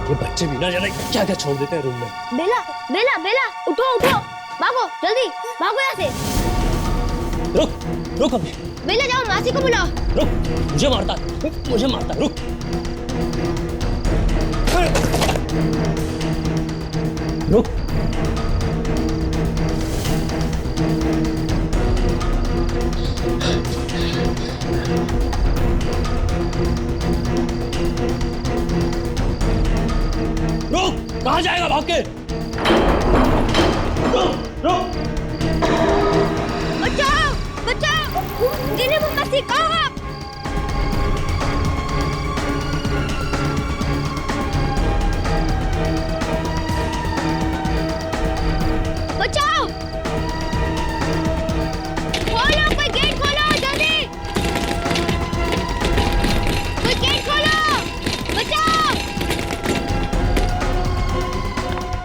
ये बच्चे भी ना जाने क्या क्या छोड़ देते हैं रूम में। बेला बेला बेला उठो उठो, भागो जल्दी, भागो यहाँ से। रुक रुक अभी। बेला जाओ मासी को बुलाओ। रुक, मुझे मारता है, रुक। रुक। रुक, कहाँ जाएगा भाग के? रुक। बचाओ बचाओ, जिन्हें वो मत सिखाओ आप। बचाओ, खोलो, कोई गेट खोलो जल्दी, कोई गेट खोलो, बचाओ।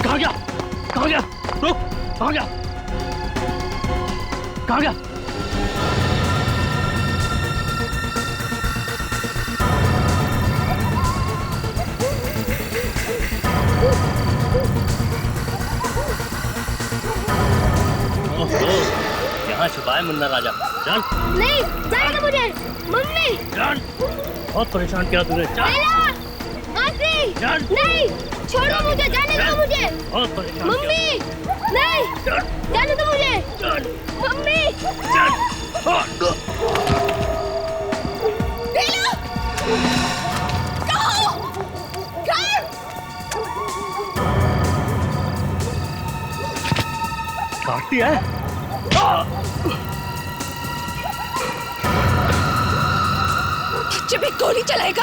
कहाँ गया? रुक, कहाँ गया? यहाँ छुपा है मुन्ना राजा। चल। नहीं, जाने दो मुझे। मम्मी। चल। बहुत परेशान किया तूने। चल। मासी। चल। नहीं, छोड़ो मुझे, जाने दो मुझे। बहुत परेशान मम्मी। नहीं, जाने दो मुझे। चल। मम्मी। चल। बेला। कहो। घर। काटती है। जब एक गोली चलाएगा।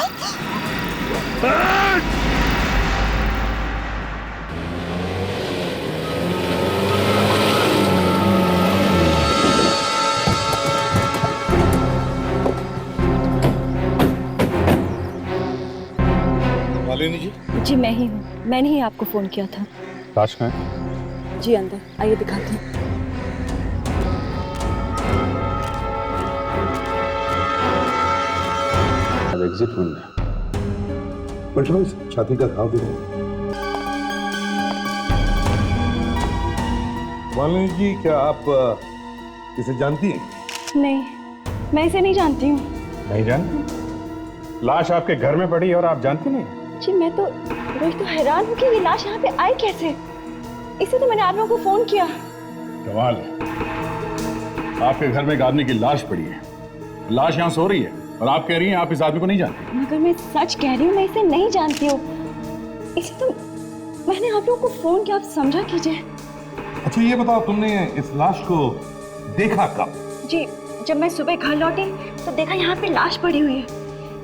मालिनी जी। जी मैं ही हूँ, मैंने ही आपको फोन किया था। लाश कहाँ है? जी अंदर आइए, दिखाती हूँ। Exit window. बैठो, इस छाती का घाव भी है। मालिनी जी, क्या आप इसे जानती हैं? नहीं, मैं इसे नहीं जानती हूँ। नहीं जानती? लाश आपके घर में पड़ी और आप जानती नहीं? जी मैं तो हैरान हूँ कि ये लाश यहाँ पे आई कैसे। इसे तो मैंने आप लोगों को फोन किया। कमाल है, आपके घर में एक आदमी की लाश पड़ी है, लाश यहाँ सो रही है और आप कह रही हैं आप इस आदमी को नहीं जानती। मगर मैं सच कह रही हूँ, मैं इसे नहीं जानती हूँ। इसे तो मैंने आप लोगों को फोन किया, आप समझा कीजिए। अच्छा ये बताओ, तुमने इस लाश को देखा कब? जी जब मैं सुबह घर लौटी तो देखा यहाँ पे लाश पड़ी हुई है,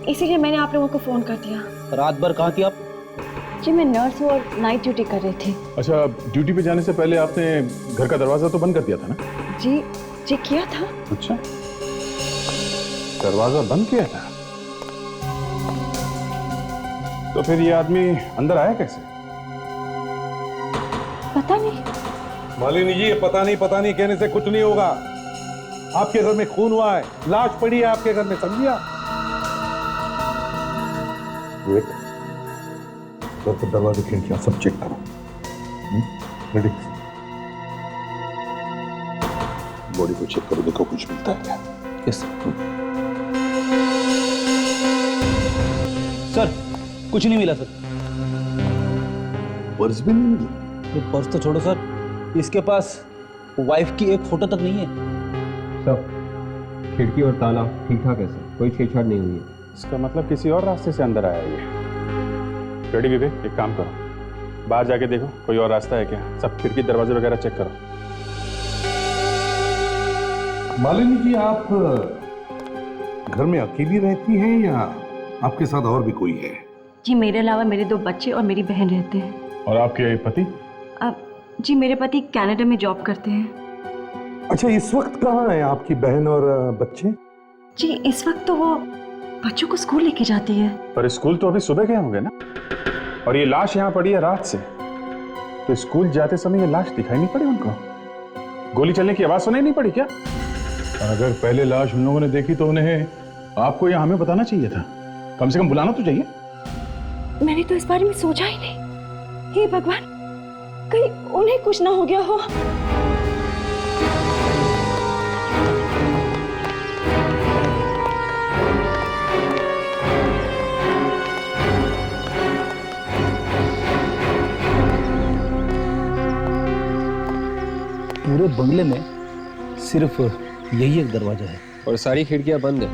इसीलिए मैंने आप लोगों को फोन कर दिया। रात भर कहाँ थी आप? जी मैं नर्स हूँ और नाइट ड्यूटी कर रही थी। अच्छा, ड्यूटी पे जाने से पहले आपने घर का दरवाजा तो बंद कर दिया था ना? जी किया था। अच्छा, दरवाजा बंद किया था, तो फिर ये आदमी अंदर आया कैसे? पता नहीं। मालिनी जी, ये पता नहीं कहने से कुछ नहीं होगा। आपके घर में खून हुआ है, लाश पड़ी है आपके घर में, समझिया? घर पर दरवाजे खिड़कियां सब चेक करो। रेडी? बॉडी को चेक करो, देखो कुछ मिलता है क्या? Yes sir. कुछ नहीं मिला सर। पर्स भी नहीं मिली? ये पर्स तो छोड़ो सर, इसके पास वाइफ की एक फोटो तक नहीं है। सब खिड़की और ताला ठीक ठाक है सर, कोई छेड़छाड़ नहीं हुई है। इसका मतलब किसी और रास्ते से अंदर आया ये। रेडी विवेक, एक काम करो, बाहर जाके देखो कोई और रास्ता है क्या। सब खिड़की दरवाजे वगैरह चेक करो। मालिनी जी, आप घर में अकेली रहती हैं या आपके साथ और भी कोई है? जी मेरे अलावा मेरे 2 बच्चे और मेरी बहन रहते हैं। और आपके पति? जी मेरे पति कनाडा में जॉब करते हैं। अच्छा, इस वक्त कहाँ है आपकी बहन और बच्चे? जी इस वक्त तो वो बच्चों को स्कूल लेके जाती है। पर स्कूल तो अभी सुबह गए होंगे ना, और ये लाश यहाँ पड़ी है रात से, तो स्कूल जाते समय ये लाश दिखाई नहीं पड़ी उनको? गोली चलने की आवाज सुनाई नहीं पड़ी क्या? और अगर पहले लाश उन लोगों ने देखी तो उन्हें आपको या हमें बताना चाहिए था। कम से कम बुलाना तो चाहिए। मैंने तो इस बारे में सोचा ही नहीं। हे भगवान, कहीं उन्हें कुछ ना हो गया हो। पूरे बंगले में सिर्फ यही एक दरवाजा है और सारी खिड़कियां बंद है,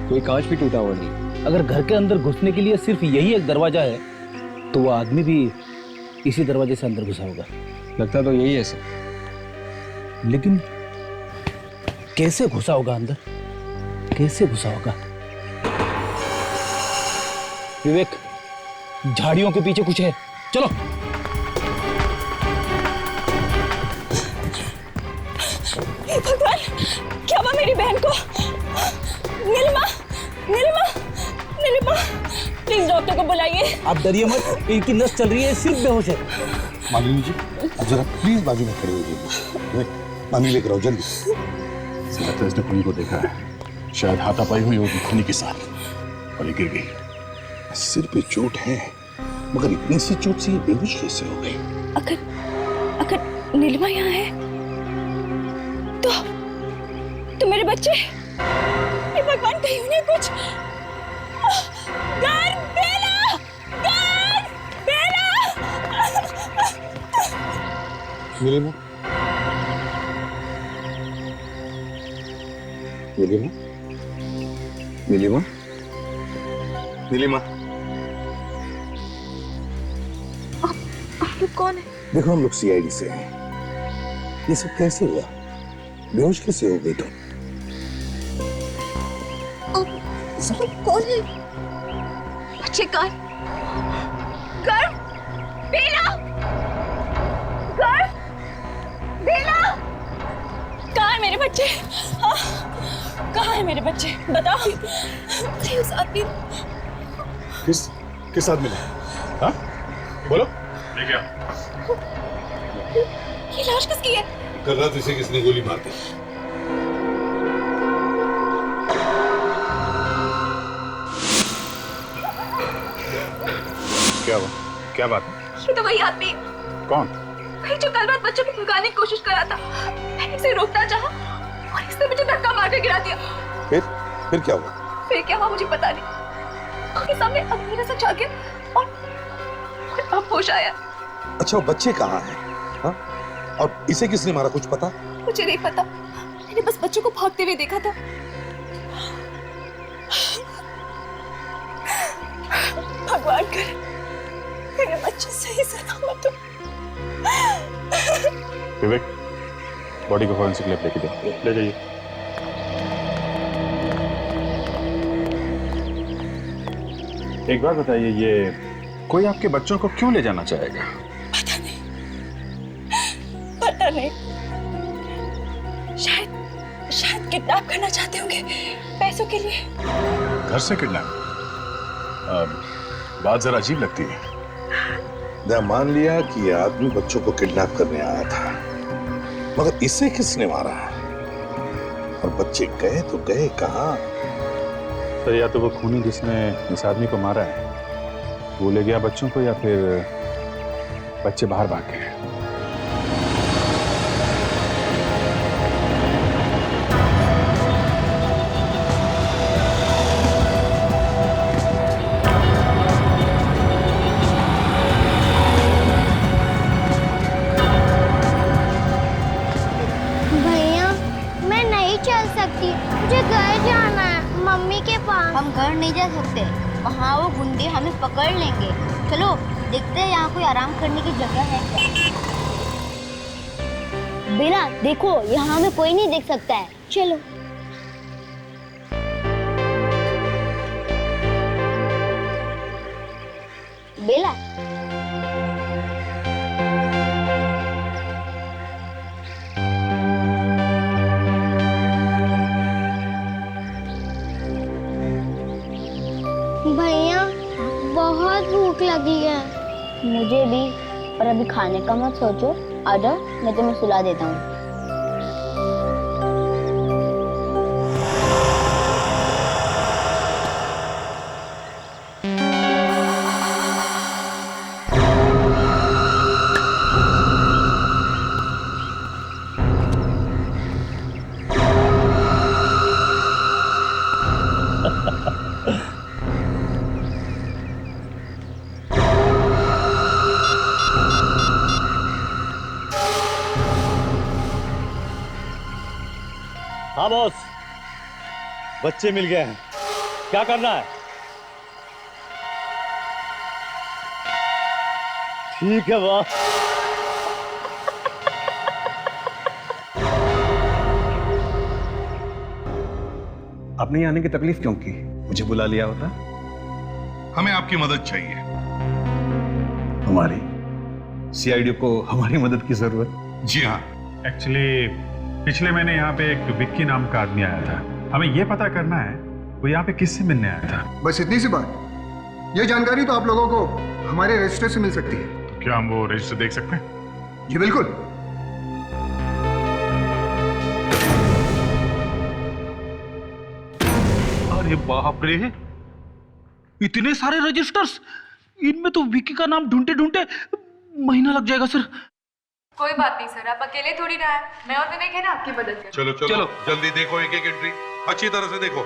कोई कांच भी टूटा हुआ नहीं। अगर घर के अंदर घुसने के लिए सिर्फ यही एक दरवाजा है तो वो आदमी भी इसी दरवाजे से अंदर घुसा होगा। लगता तो यही है सर। लेकिन कैसे घुसा होगा अंदर, कैसे घुसा होगा? विवेक, झाड़ियों के पीछे कुछ है, चलो। हे भगवान, क्या हुआ मेरी बहन को? नीलिमा, नीलिमा, नीलिमा, प्लीज डॉक्टर को बुलाइए। आप डरिए मत, इनकी नस चल रही है, सिर्फ बेहोश है। मालिनी जी, आप जरा प्लीज बाजू में खड़े हो जाइए। पानी लेकर आओ जल्दी। लगता है इसने खुनी को देखा है, शायद हाथापाई हुई होगी खुनी के साथ और ये गिर गई। सिर पे चोट है, मगर इतनी सी चोट से ये बेहोश कैसे हो गई? अगर नीलिमा यहाँ है तो मेरे बच्चे, हे भगवान, कहीं उन्हें कुछ। गार्ड, बेला, गार्ड, बेला। नीलिमा, नीलिमा, नीलिमा, नीलिमा, आप लोग कौन है? देखो हम लोग सीआईडी से हैं। ये सब कैसे हुआ? बेहोश कैसे हो गई तुम? सब लोग कौन है? बच्चे कहाँ? गार्ड, बेला, गार्ड, बेला, कहाँ है मेरे बच्चे? हाँ, कहाँ है मेरे बच्चे? बताओ। उस आदमी किस आदमी ने? हाँ, बोलो। लेके आओ। ये लाश किसकी है? कल रात इसे किसने गोली मार दी? क्या हुआ? क्या बात है? ये तो वही आदमी, कौन? वही जो कल रात बच्चों को भगाने की कोशिश कर रहा था। मैंने इसे रोकना चाहा और इसने मुझे धक्का मार के गिरा दिया। फिर क्या हुआ? फिर क्या हुआ मुझे पता नहीं। आंखें सामने अंधेरा सा छा गया और अब होश आया। अच्छा, वो बच्चे कहाँ हैं? हाँ? और इसे किसने मारा, कुछ पता? मुझे नहीं पता, मैंने बस बच्चों को भागते हुए देखा था। भगवान करे मेरे बच्चे सही सलामत हो। विवेक, बॉडी को फॉरेंसिक लैब लेके जाओ, ले जाइए। एक बात बताइए, ये कोई आपके बच्चों को क्यों ले जाना चाहेगा? पता नहीं, शायद किडनैप करना चाहते होंगे पैसों के लिए। घर से किडनैप? बात जरा अजीब लगती है। मैं मान लिया कि ये आदमी बच्चों को किडनैप करने आया था, मगर इसे किसने मारा? और बच्चे गए तो गए कहाँ? सर, या तो वो खूनी जिसने इस आदमी को मारा है वो ले गया बच्चों को, या फिर बच्चे बाहर भाग गए। भैया, मैं नहीं चल सकती, मुझे घर जाना है मम्मी के पास। हम घर नहीं जा सकते, वहाँ वो गुंडे हमें पकड़ लेंगे। चलो देखते हैं यहाँ कोई आराम करने की जगह है क्या। बेला देखो, यहाँ हमें कोई नहीं देख सकता है, चलो। बेला, भैया बहुत भूख लगी है। मुझे भी, पर अभी खाने का मत सोचो, आ जाओ, मैं तुम्हें सुला देता हूँ। हाँ बॉस, बच्चे मिल गए हैं। क्या करना है? ठीक है बॉस। आपने आने की तकलीफ क्यों की? मुझे बुला लिया होता। हमें आपकी मदद चाहिए। हमारी सीआईडी को हमारी मदद की जरूरत? जी हाँ, एक्चुअली पिछले महीने यहाँ पे एक विक्की नाम का आदमी आया था। हमें ये पता करना है वो यहाँ पे किससे मिलने आया था। बस इतनी सी बात। ये जानकारी तो आप लोगों को हमारे रजिस्टर से मिल सकती है। तो क्या हम वो रजिस्टर देख सकते हैं? जी बिल्कुल। अरे बाप रे, इतने सारे रजिस्टर्स! इनमें तो विकी का नाम ढूंढते ढूंढते महीना लग जाएगा सर। कोई बात नहीं सर, आप अकेले थोड़ी ना है, मैं और विवेक है ना आपकी मदद कर। चलो चलो, चलो जल्दी देखो, एक एक एंट्री अच्छी तरह से देखो।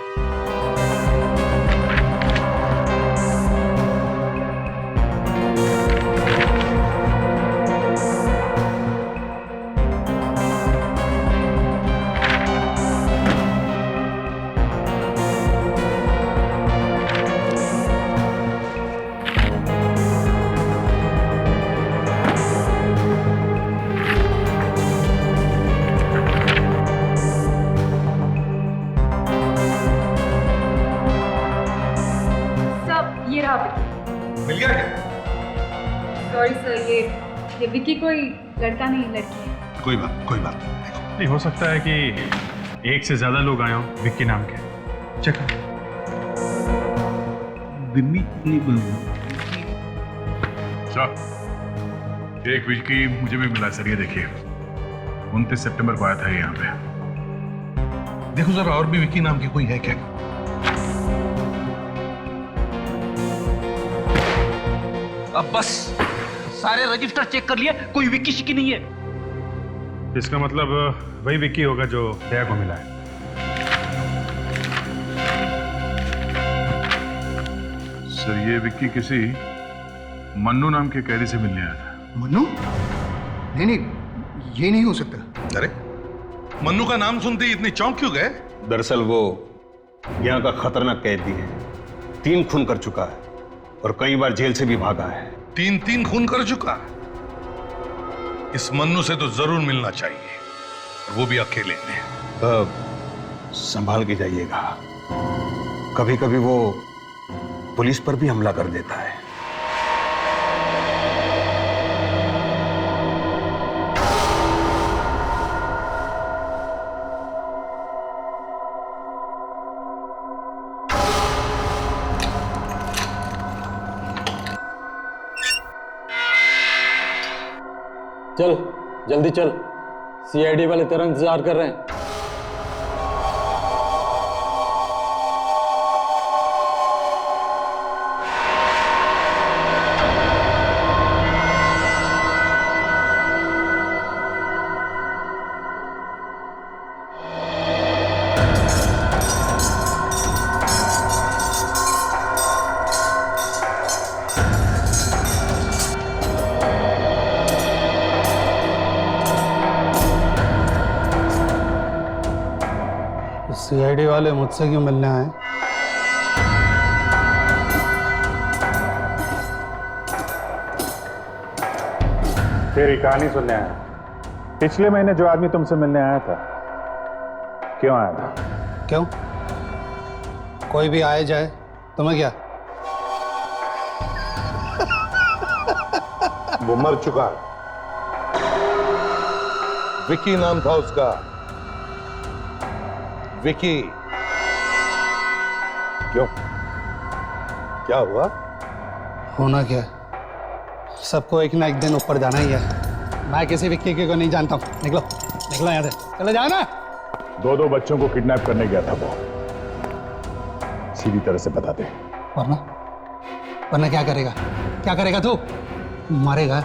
ये रहा विक्की। मिल गया क्या? सॉरी सर, ये विक्की कोई लड़का नहीं, लड़की है। कोई बात नहीं। नहीं, हो सकता है कि एक से ज्यादा लोग आए हों विक्की नाम के। चेक करो। सर, एक विक्की मुझे भी मिला सर, ये देखिए 29 सितंबर को आया था यहाँ पे। देखो जरा, और भी विक्की नाम की कोई है क्या? अब बस सारे रजिस्टर चेक कर लिए, कोई विक्की शिक्की नहीं है। इसका मतलब वही विक्की होगा जो दया को मिला है। सर, ये विक्की किसी मन्नू नाम के कैदी से मिलने आया था। मन्नू? नहीं, ये नहीं हो सकता। अरे, मन्नू का नाम सुनते ही इतने चौंक क्यों गए? दरअसल वो यहाँ का खतरनाक कैदी है। 3 खून कर चुका है और कई बार जेल से भी भागा है। 3 खून कर चुका। इस मन्नू से तो जरूर मिलना चाहिए, वो भी अकेले में। संभाल के जाइएगा, कभी कभी वो पुलिस पर भी हमला कर देता है। चल जल्दी चल, सीआईडी वाले तेरा इंतजार कर रहे हैं। सीआईडी वाले मुझसे क्यों मिलने आए? तेरी कहानी सुनने आया। पिछले महीने जो आदमी तुमसे मिलने आया था, क्यों आया था? क्यों? कोई भी आए जाए तुम्हें क्या? वो मर चुका है। विक्की नाम था उसका, विक्की। क्यों, क्या हुआ? होना क्या, सबको एक ना एक दिन ऊपर जाना ही है। मैं किसी विक्की को नहीं जानता हूँ। निकलो निकलो यहाँ से, चले जाओ ना। 2 बच्चों को किडनैप करने गया था वो, सीधी तरह से बता दे। वरना वरना क्या करेगा? क्या करेगा तू? मारेगा।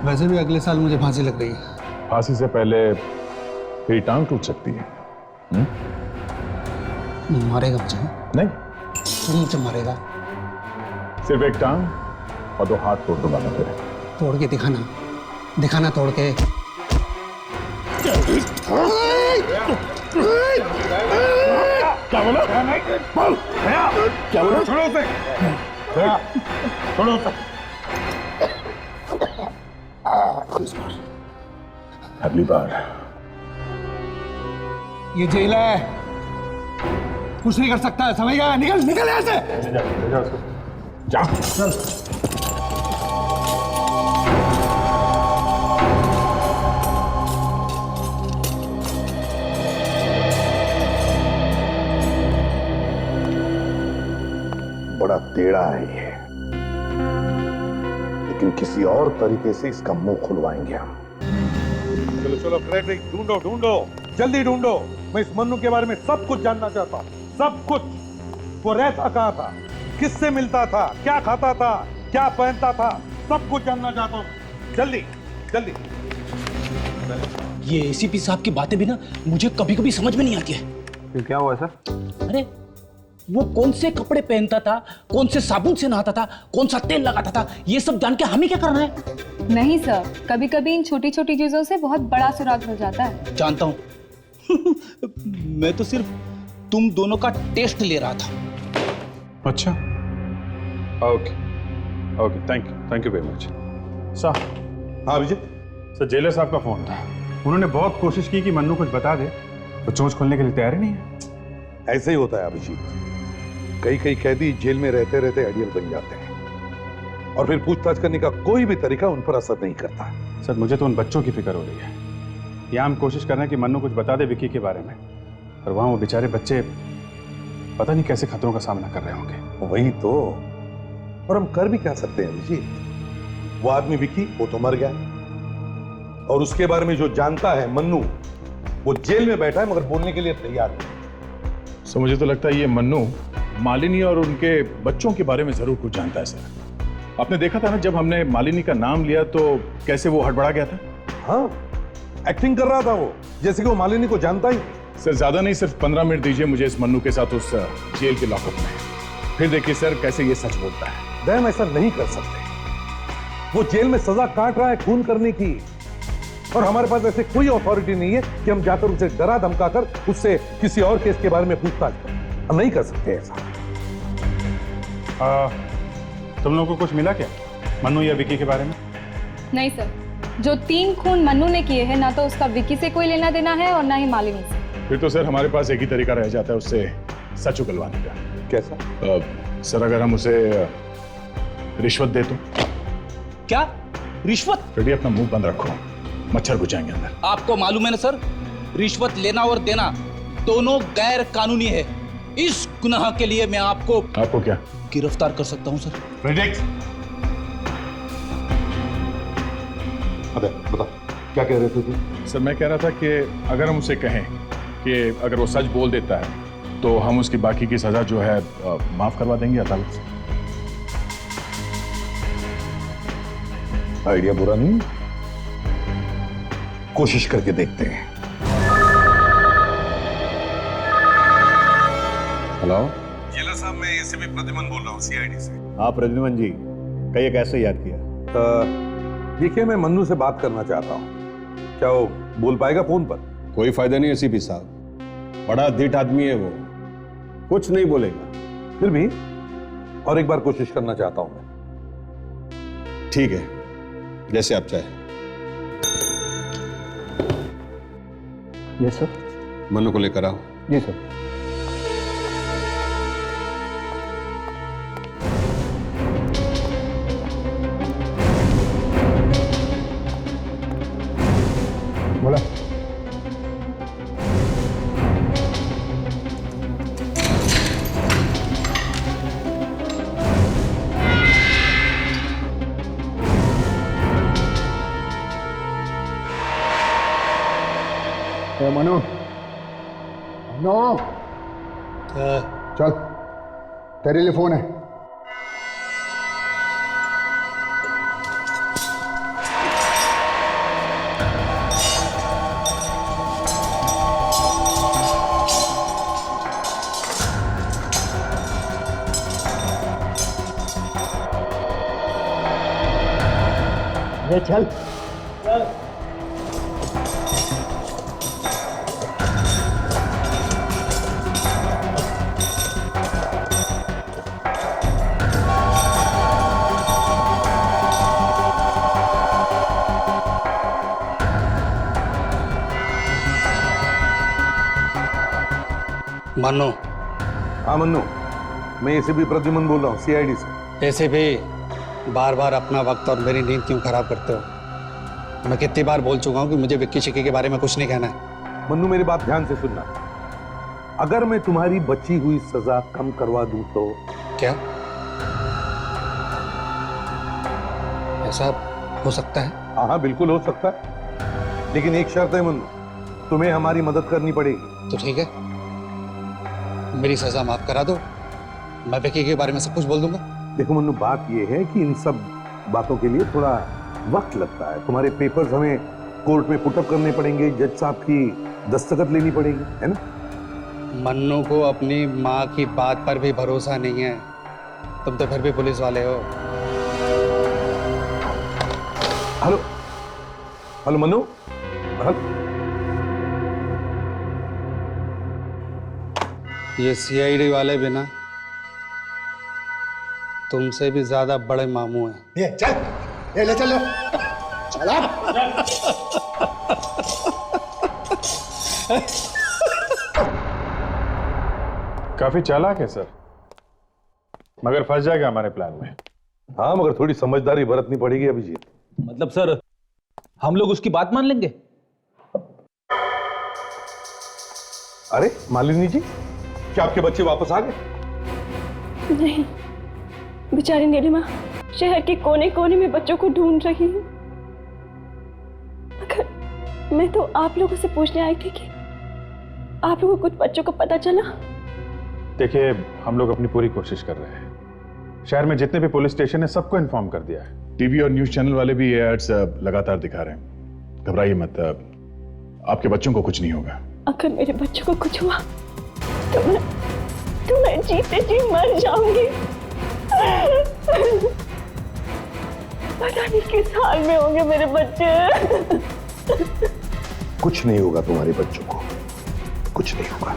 वैसे भी अगले साल मुझे फांसी लग रही है। फांसी से पहले तेरी टांग टूट सकती है। मारेगा मुझे? नहीं, तू मुझे मारेगा? सिर्फ एक टांग और 2 हाथ तोड़ दूंगा मैं तेरे। तोड़ के दिखाना, दिखाना तोड़ के। क्या बोला? बोल क्या बोला? छोड़ो उसे, छोड़ो उसे। अगली बार ये जेल है, कुछ नहीं कर सकता है, समझ गया? निकल निकल यहाँ से। ले जाओ उसको, जाओ चल। बड़ा टेढ़ा है ये, लेकिन किसी और तरीके से इसका मुंह खुलवाएंगे हम। चलो चलो फ्रेडरिक, ढूंढो ढूंढो, जल्दी ढूंढो। मैं इस मन्नू के बारे में सब कुछ जानना चाहता हूँ, सब कुछ। वो रहता कहाँ था, किससे मिलता था, क्या खाता था, क्या पहनता था, सब कुछ जानना चाहता हूँ। जल्दी जल्दी। ये एसीपी साहब की बातें भी ना मुझे कभी कभी समझ में नहीं आती है। फिर क्या हुआ सर? अरे वो कौन से कपड़े पहनता था, कौन से साबुन से नहाता था, कौन सा तेल लगाता था, ये सब जान के हमें क्या करना है? नहीं सर, कभी कभी इन छोटी छोटी चीजों से बहुत बड़ा सुराग हो जाता है। जानता हूँ। मैं तो सिर्फ तुम दोनों का टेस्ट ले रहा था। अच्छा, okay okay, thank you very much. Sir. हाँ विजय। सर, जेलर साहब का फोन था, उन्होंने बहुत कोशिश की कि मन्नू कुछ बता दे, तो चोंच खोलने के लिए तैयार ही नहीं है। ऐसे ही होता है अभिजीत, कई कई कैदी जेल में रहते रहते आइडियल बन जाते हैं और फिर पूछताछ करने का कोई भी तरीका उन पर असर नहीं करता। सर, मुझे तो उन बच्चों की फिक्र हो रही है। यहाँ हम कोशिश कर रहे हैं कि मन्नू कुछ बता दे विक्की के बारे में, और वहाँ वो बेचारे बच्चे पता नहीं कैसे खतरों का सामना कर रहे होंगे। वही तो, और हम कर भी क्या सकते हैं अभिजीत? वो आदमी विक्की, वो तो मर गया, और उसके बारे में जो जानता है मन्नू, वो जेल में बैठा है मगर बोलने के लिए तैयार नहीं। सो मुझे तो लगता है ये मन्नू मालिनी और उनके बच्चों के बारे में जरूर कुछ जानता है। सर, आपने देखा था ना जब हमने मालिनी का नाम लिया तो कैसे वो हड़बड़ा गया था। हाँ, एक्टिंग कर रहा था वो, जैसे कि वो मालिनी को जानता ही। सर, ज्यादा नहीं, सिर्फ 15 मिनट दीजिए मुझे इस मन्नू के साथ उस जेल के लॉकअप में, फिर देखिए सर कैसे ये सच बोलता है। दम ऐसा नहीं कर सकते, वो जेल में सजा काट रहा है खून करने की, और हमारे पास ऐसे कोई अथॉरिटी नहीं है कि हम जाकर उसे डरा धमकाकर उससे किसी और केस के बारे में पूछताछ करें। हम नहीं कर सकते ऐसा। तुम लोगों को कुछ मिला क्या मन्नू या विक्की के बारे में? नहीं सर, जो 3 खून मन्नू ने किए हैं, ना तो उसका विक्की से कोई लेना देना है और ना ही मालिनी से। फिर तो सर हमारे पास एक ही तरीका रह जाता है उससे सच उगलवाने का। कैसा? सर, अगर हम उसे रिश्वत दे तो। क्या रिश्वत? रेडी, अपना मुंह बंद रखो, मच्छर घुसाएंगे अंदर। आपको मालूम है ना सर, रिश्वत लेना और देना दोनों गैर कानूनी है। इस गुनाह के लिए मैं आपको क्या गिरफ्तार कर सकता हूं सर। अबे बता, क्या कह रहे थे तुम? सर, मैं कह रहा था कि अगर हम उसे कहें कि अगर वो सच बोल देता है तो हम उसकी बाकी की सजा जो है माफ करवा देंगे अदालत से। आइडिया बुरा नहीं, कोशिश करके देखते हैं। हेलो, जेलर साहब, मैं एसीपी प्रद्युमन बोल रहा हूँ सीआईडी से। हाँ प्रद्युमन जी, कहिए कैसे याद किया? देखिए, मैं मन्नू से बात करना चाहता हूँ, क्या वो बोल पाएगा फोन पर? कोई फायदा नहीं एसीपी साहब, बड़ा धिट आदमी है वो, कुछ नहीं बोलेगा। फिर भी और एक बार कोशिश करना चाहता हूं मैं। ठीक है, जैसे आप चाहे। Yes sir. मन्नू को लेकर आओ। जी सर। बोला। मनु, चल, तेरे लिए फोन है। चल। मन्नू। हाँ मन्नू, मैं एसीपी प्रद्युमन बोल रहा हूँ, सीआईडी से। एसीपी, बार बार अपना वक्त और मेरी नींद क्यों खराब करते हो? मैं कितनी बार बोल चुका हूँ कि मुझे विक्की शिक्की के बारे में कुछ नहीं कहना है। मन्नू मेरी बात ध्यान से सुनना, अगर मैं तुम्हारी बची हुई सजा कम करवा दूं तो? क्या ऐसा हो सकता है? हाँ बिल्कुल हो सकता है, लेकिन एक शर्त है मन्नू, तुम्हें हमारी मदद करनी पड़ेगी। तो ठीक है, मेरी सजा माफ करा दो, मैं विक्की के बारे में सब कुछ बोल दूंगा। देखो मन्नू, बात यह है कि इन सब बातों के लिए थोड़ा वक्त लगता है। तुम्हारे पेपर्स हमें कोर्ट में पुटअप करने पड़ेंगे, जज साहब की दस्तखत लेनी पड़ेगी, है ना? मन्नू को अपनी माँ की बात पर भी भरोसा नहीं है। तुम तो फिर भी पुलिस वाले हो। Hello hello Mannu, hello. ये सीआईडी वाले भी ना तुमसे भी ज्यादा बड़े मामू हैं। ये चल, ये ले चलो, चला। काफी चालाक है सर, मगर फंस जाएगा हमारे प्लान में। हाँ मगर थोड़ी समझदारी बरतनी पड़ेगी अभिजीत। मतलब सर, हम लोग उसकी बात मान लेंगे? अरे मालिनी जी, क्या आपके बच्चे वापस आ गए? नहीं, बेचारी नीलिमा शहर के कोने कोने में बच्चों को ढूंढ रही है। मगर मैं तो आप लोगों से पूछने आई थी कि आप लोगों को कुछ बच्चों को पता चला? देखिए, हम लोग अपनी पूरी कोशिश कर रहे हैं। शहर में जितने भी पुलिस स्टेशन है सबको इन्फॉर्म कर दिया है। टीवी और न्यूज चैनल वाले भी ये एड्स लगातार दिखा रहे हैं। घबराइए मत, आपके बच्चों को कुछ नहीं होगा। अगर मेरे बच्चों को कुछ हुआ तो मैं जीते जी मर जाऊंगी। पता नहीं किस हाल में होंगे मेरे बच्चे। कुछ नहीं होगा तुम्हारे बच्चों को, कुछ नहीं होगा।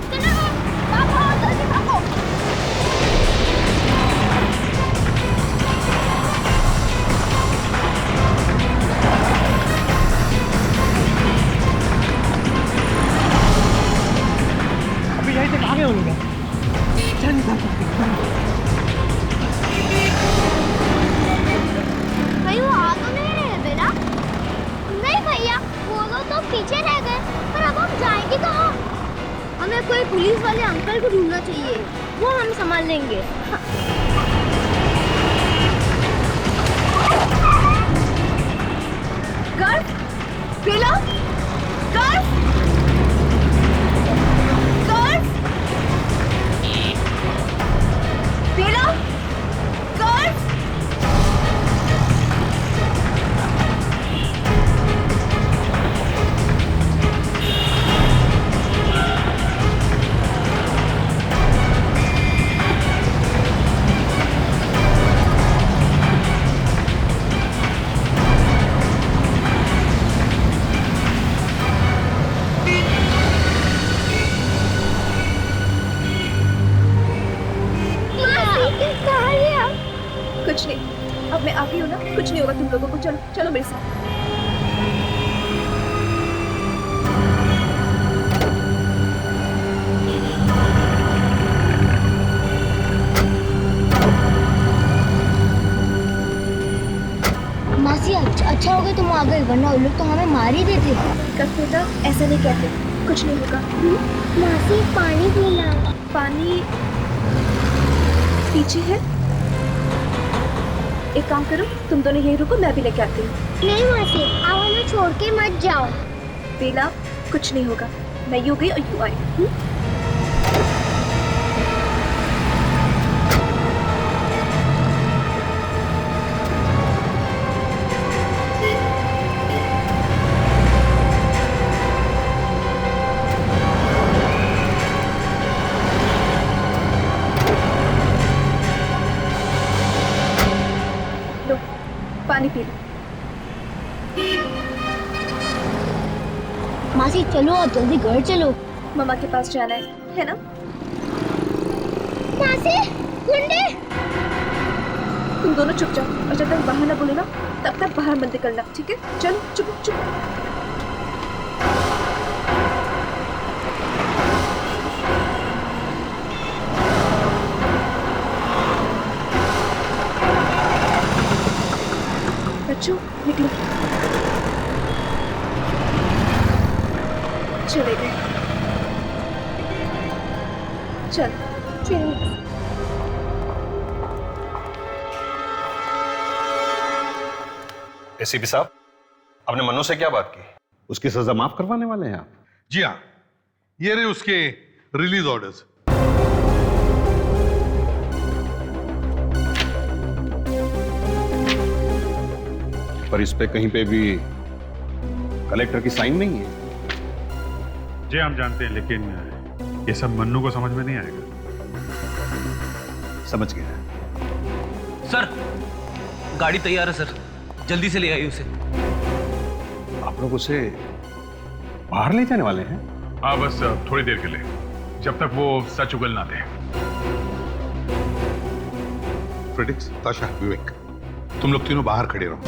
अभी यहीं से कहाँ गए होंगे? भाई वो आ तो नहीं रहे बेटा? नहीं भैया, वो लोग तो पीछे रह गए, पर अब हम जाएंगे कहाँ? हमें कोई पुलिस वाले अंकल को ढूंढना चाहिए, वो हम संभाल लेंगे। गर्द, पीला, गर्द, गर्द, पीला, गर्द। कुछ नहीं, अब मैं आ गई हूँ ना, कुछ नहीं होगा तुम लोगों को। चलो चलो मेरे साथ। मासी अच्छा हो गया तुम आ गए, वरना उन लोग तो हमें मार ही देते। कस्तूरबा, ऐसा नहीं कहते, कुछ नहीं होगा। मासी पानी पीना। पानी पीछे है, एक काम करो, तुम दोनों यहीं रुको, मैं भी लेके आती हूँ। नहीं मासी, आप हमें छोड़ के मत जाओ। बेला, कुछ नहीं होगा, मैं यूं गई और यूं आई। लो, पानी पी लो। मासी चलो, अब जल्दी घर चलो। मम्मा के पास जाना है ना? मासी, गुंडे! तुम दोनों चुप जाओ, और जब तक बाहर ना बोले ना, तब तक बाहर मत निकलना, ठीक है? चलो, चुप चुप। बच्चों निकलो। चले गए। चल चल। एसीपी साहब, आपने मन्नू से क्या बात की? उसकी सजा माफ करवाने वाले हैं आप? जी हाँ, ये रहे उसके रिलीज ऑर्डर्स। पर इस पे कहीं पे भी कलेक्टर की साइन नहीं है। जी हम जानते हैं, लेकिन ये सब मन्नू को समझ में नहीं आएगा। समझ गया। सर गाड़ी तैयार है सर, जल्दी से ले आइए उसे। आप लोग उसे बाहर ले जाने वाले हैं? हाँ, बस थोड़ी देर के लिए, जब तक वो सच उगल ना दे। फ्रेडिक्स, ताशा, विवेक, तुम लोग तीनों बाहर खड़े रहो।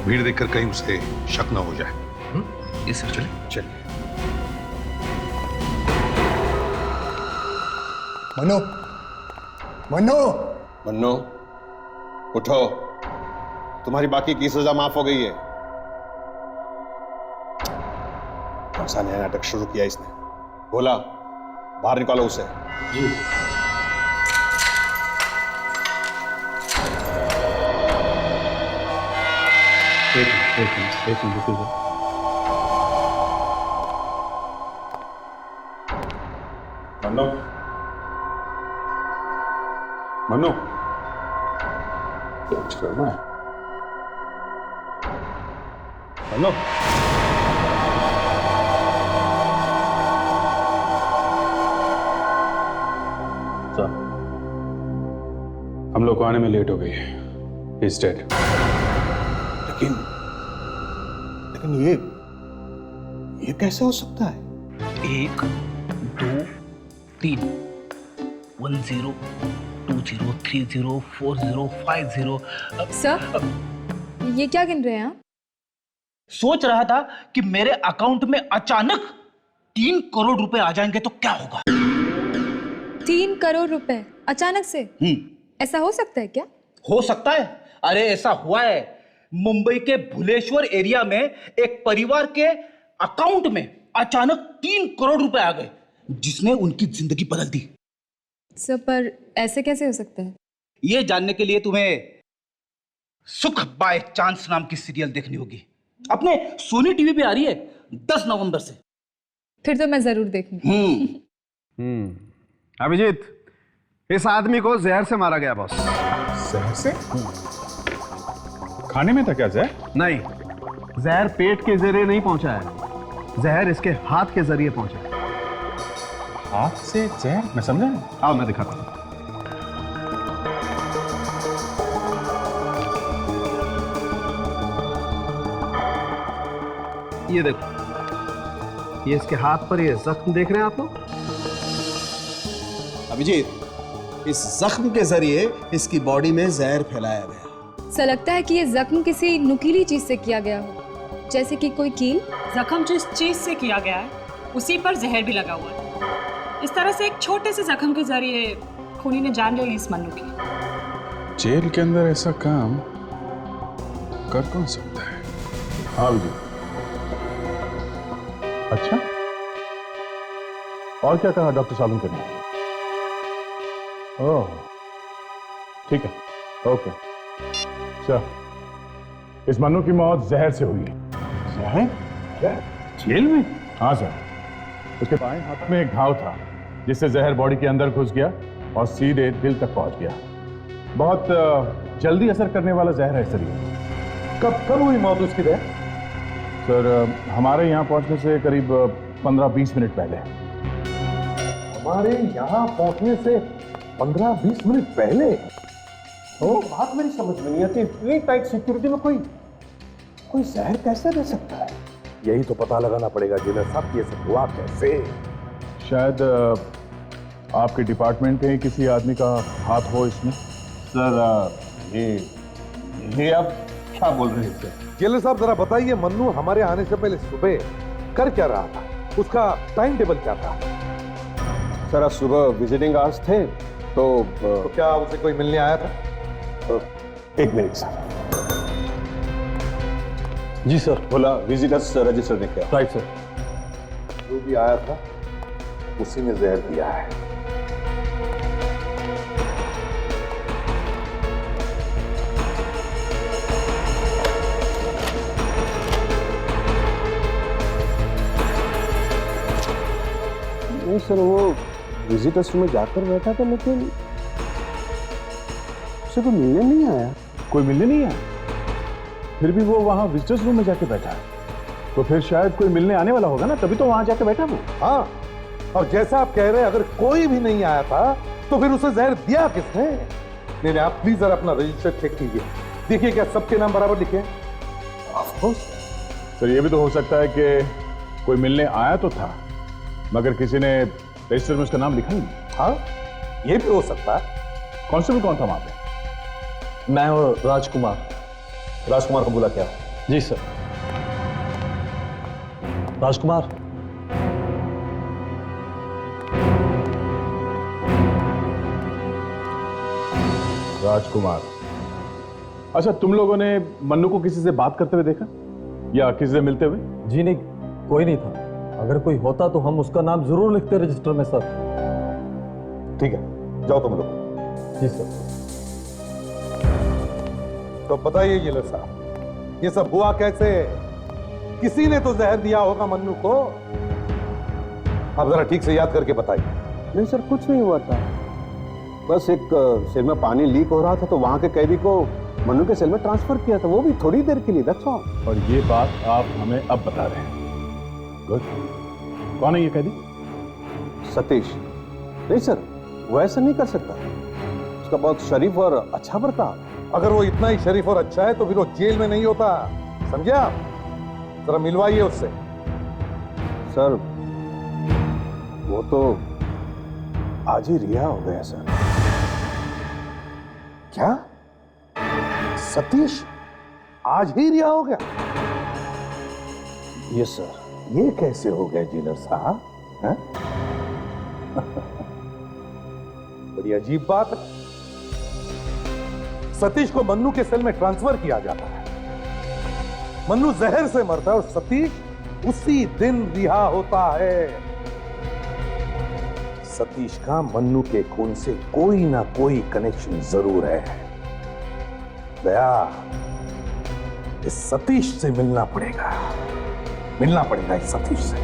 भीड़ देखकर कहीं उसे शक ना हो जाए। ये सर चले। चलिए। मन्नू, मन्नू, मन्नू उठो, तुम्हारी बाकी की सजा माफ हो गई है। कौन सा नया नाटक शुरू किया इसने? बोला, बाहर निकालो उसे। जी। एक मिनट रुकिए। मन्नू, मन्नू, कुछ करना है? मन्नू, हम लोग को आने में लेट हो गई है। He's dead. लेकिन ये कैसे हो सकता है? 1 2 3 1 0 2 0 3 0 4 0 5 0। सर ये क्या गिन रहे हैं आप? सोच रहा था कि मेरे अकाउंट में अचानक 3 करोड़ रुपए आ जाएंगे तो क्या होगा। 3 करोड़ रुपए अचानक से? ऐसा हो सकता है क्या? हो सकता है। अरे ऐसा हुआ है, मुंबई के भुलेश्वर एरिया में एक परिवार के अकाउंट में अचानक 3 करोड़ रुपए आ गए, जिसने उनकी जिंदगी बदल दी। सर पर ऐसे कैसे हो सकता है? यह जानने के लिए तुम्हें सुख बाय चांस नाम की सीरियल देखनी होगी। अपने सोनी टीवी पे आ रही है 10 नवंबर से। फिर तो मैं जरूर देखूंगी। अभिजीत, इस आदमी को जहर से मारा गया बॉस। जहर से? खाने में था क्या जहर? नहीं, जहर पेट के जरिए नहीं पहुंचा है, जहर इसके हाथ के जरिए पहुंचा है। हाथ से जहर? मैं समझा नहीं। आओ मैं दिखाता हूं। ये देखो, ये इसके हाथ पर ये जख्म देख रहे हैं आप लोग? अभिजीत, इस जख्म के जरिए इसकी बॉडी में जहर फैलाया गया। सर लगता है कि ये जख्म किसी नुकीली चीज से किया गया हो, जैसे कि कोई कील। जख्म जिस चीज से किया गया है उसी पर जहर भी लगा हुआ है। इस तरह से एक छोटे से जख्म के जरिए खूनी ने जान ले ली इस मन्नू की। जेल के अंदर ऐसा काम कर कौन सकता है? हाँ जी। अच्छा, और क्या कहा डॉक्टर सालुंके ने? ओह ठीक है, ओके। अच्छा, इस मन्नू की मौत जहर से हुई है। जहर? क्या? जेल में? हाँ सर, उसके बाएं हाथ में एक घाव था जिससे जहर बॉडी के अंदर घुस गया और सीधे दिल तक पहुंच गया। बहुत जल्दी असर करने वाला जहर है सर ये। कब हुई मौत उसकी? सर हमारे यहाँ पहुंचने से करीब 15-20 मिनट पहले। हमारे यहाँ पहुंचने से 15-20 मिनट पहले? तो बात मेरी समझ में नहीं आती, इतनी टाइट सिक्योरिटी में कोई जहर कैसे दे सकता है? यही तो पता लगाना पड़ेगा जेलर साहब, ये सब हुआ कैसे। शायद आपके डिपार्टमेंट के ही किसी आदमी का हाथ हो इसमें। सर ये आप क्या बोल रहे हैं? जेलर साहब जरा बताइए, मन्नू हमारे आने से पहले सुबह कर क्या रहा था? उसका टाइम टेबल क्या था? सर आज सुबह विजिटिंग आवर्स थे तो क्या उसे कोई मिलने आया था? एक मिनट सर। जी सर। बोला विजिटर्स रजिस्टर लेके आओ। Right sir. जो भी आया था उसी ने जहर दिया है। नहीं सर, वो विजिटर्स रूम में जाकर बैठा था, लेकिन उसे कोई मिलने नहीं आया। कोई मिलने नहीं आया? फिर भी वो वहां विजिटर्स रूम में जाके बैठा है, तो फिर शायद कोई मिलने आने वाला होगा ना, तभी तो वहां जाके बैठा वो। हाँ, और जैसा आप कह रहे हैं, अगर कोई भी नहीं आया था तो फिर उसे जहर दिया किसने? नहीं, आप प्लीज जरा अपना रजिस्टर चेक कीजिए, देखिए क्या सबके नाम बराबर लिखे हैं। ऑफ कोर्स सर, ये भी तो हो सकता है कि कोई मिलने आया तो था, मगर किसी ने रजिस्टर में उसका नाम लिखा ही नहीं। हाँ, ये भी हो सकता है। कांस्टेबल कौन था वहां पे? मैं और राजकुमार। राजकुमार को बुला क्या? जी सर। राजकुमार। राजकुमार। अच्छा, तुम लोगों ने मन्नू को किसी से बात करते हुए देखा या किसी से मिलते हुए? जी नहीं, कोई नहीं था। अगर कोई होता तो हम उसका नाम जरूर लिखते रजिस्टर में सर। ठीक है, जाओ तुम लोग। जी सर। तो बताइए जिलर साहब, ये सब हुआ कैसे? किसी ने तो जहर दिया होगा मन्नू को। आप जरा ठीक से याद करके बताइए। नहीं सर, कुछ नहीं हुआ था। बस एक सेल में पानी लीक हो रहा था, तो वहां के कैदी को मन्नू के सेल में ट्रांसफर किया था, वो भी थोड़ी देर के लिए। That's all. और ये बात आप हमें अब बता रहे हैं। गुड। कौन है ये कैदी? सतीश। नहीं सर, वो ऐसा नहीं कर सकता। उसका बहुत शरीफ और अच्छा बर्ताव। अगर वो इतना ही शरीफ और अच्छा है तो फिर वो जेल में नहीं होता, समझे आप? जरा मिलवाइए उससे। सर, वो तो आज ही रिहा हो गया सर। क्या? सतीश आज ही रिहा हो गया? Yes sir. ये कैसे हो गया जिलर साहब? हैं? बड़ी अजीब बात है। सतीश को मन्नू के सेल में ट्रांसफर किया जाता है, मन्नू जहर से मरता है और सतीश उसी दिन रिहा होता है। सतीश का मन्नू के खून से कोई ना कोई कनेक्शन जरूर है। दया, इस सतीश से मिलना पड़ेगा इस सतीश से।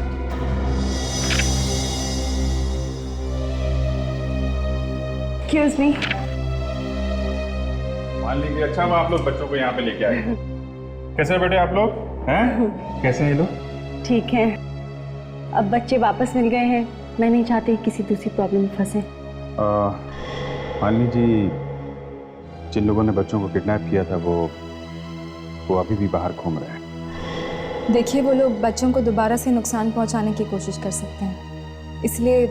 Excuse me. मान लीजिए, अच्छा मैं आप लोग बच्चों को यहाँ पे लेके आए। कैसे बेटे आप लोग हैं? कैसे हैं ये लोग? ठीक है, अब बच्चे वापस मिल गए हैं। मैं नहीं चाहती किसी दूसरी प्रॉब्लम में फंसे। मान लीजिए, जिन लोगों ने बच्चों को किडनैप किया था वो अभी भी बाहर घूम रहे हैं। देखिए, वो लोग बच्चों को दोबारा से नुकसान पहुंचाने की कोशिश कर सकते हैं, इसलिए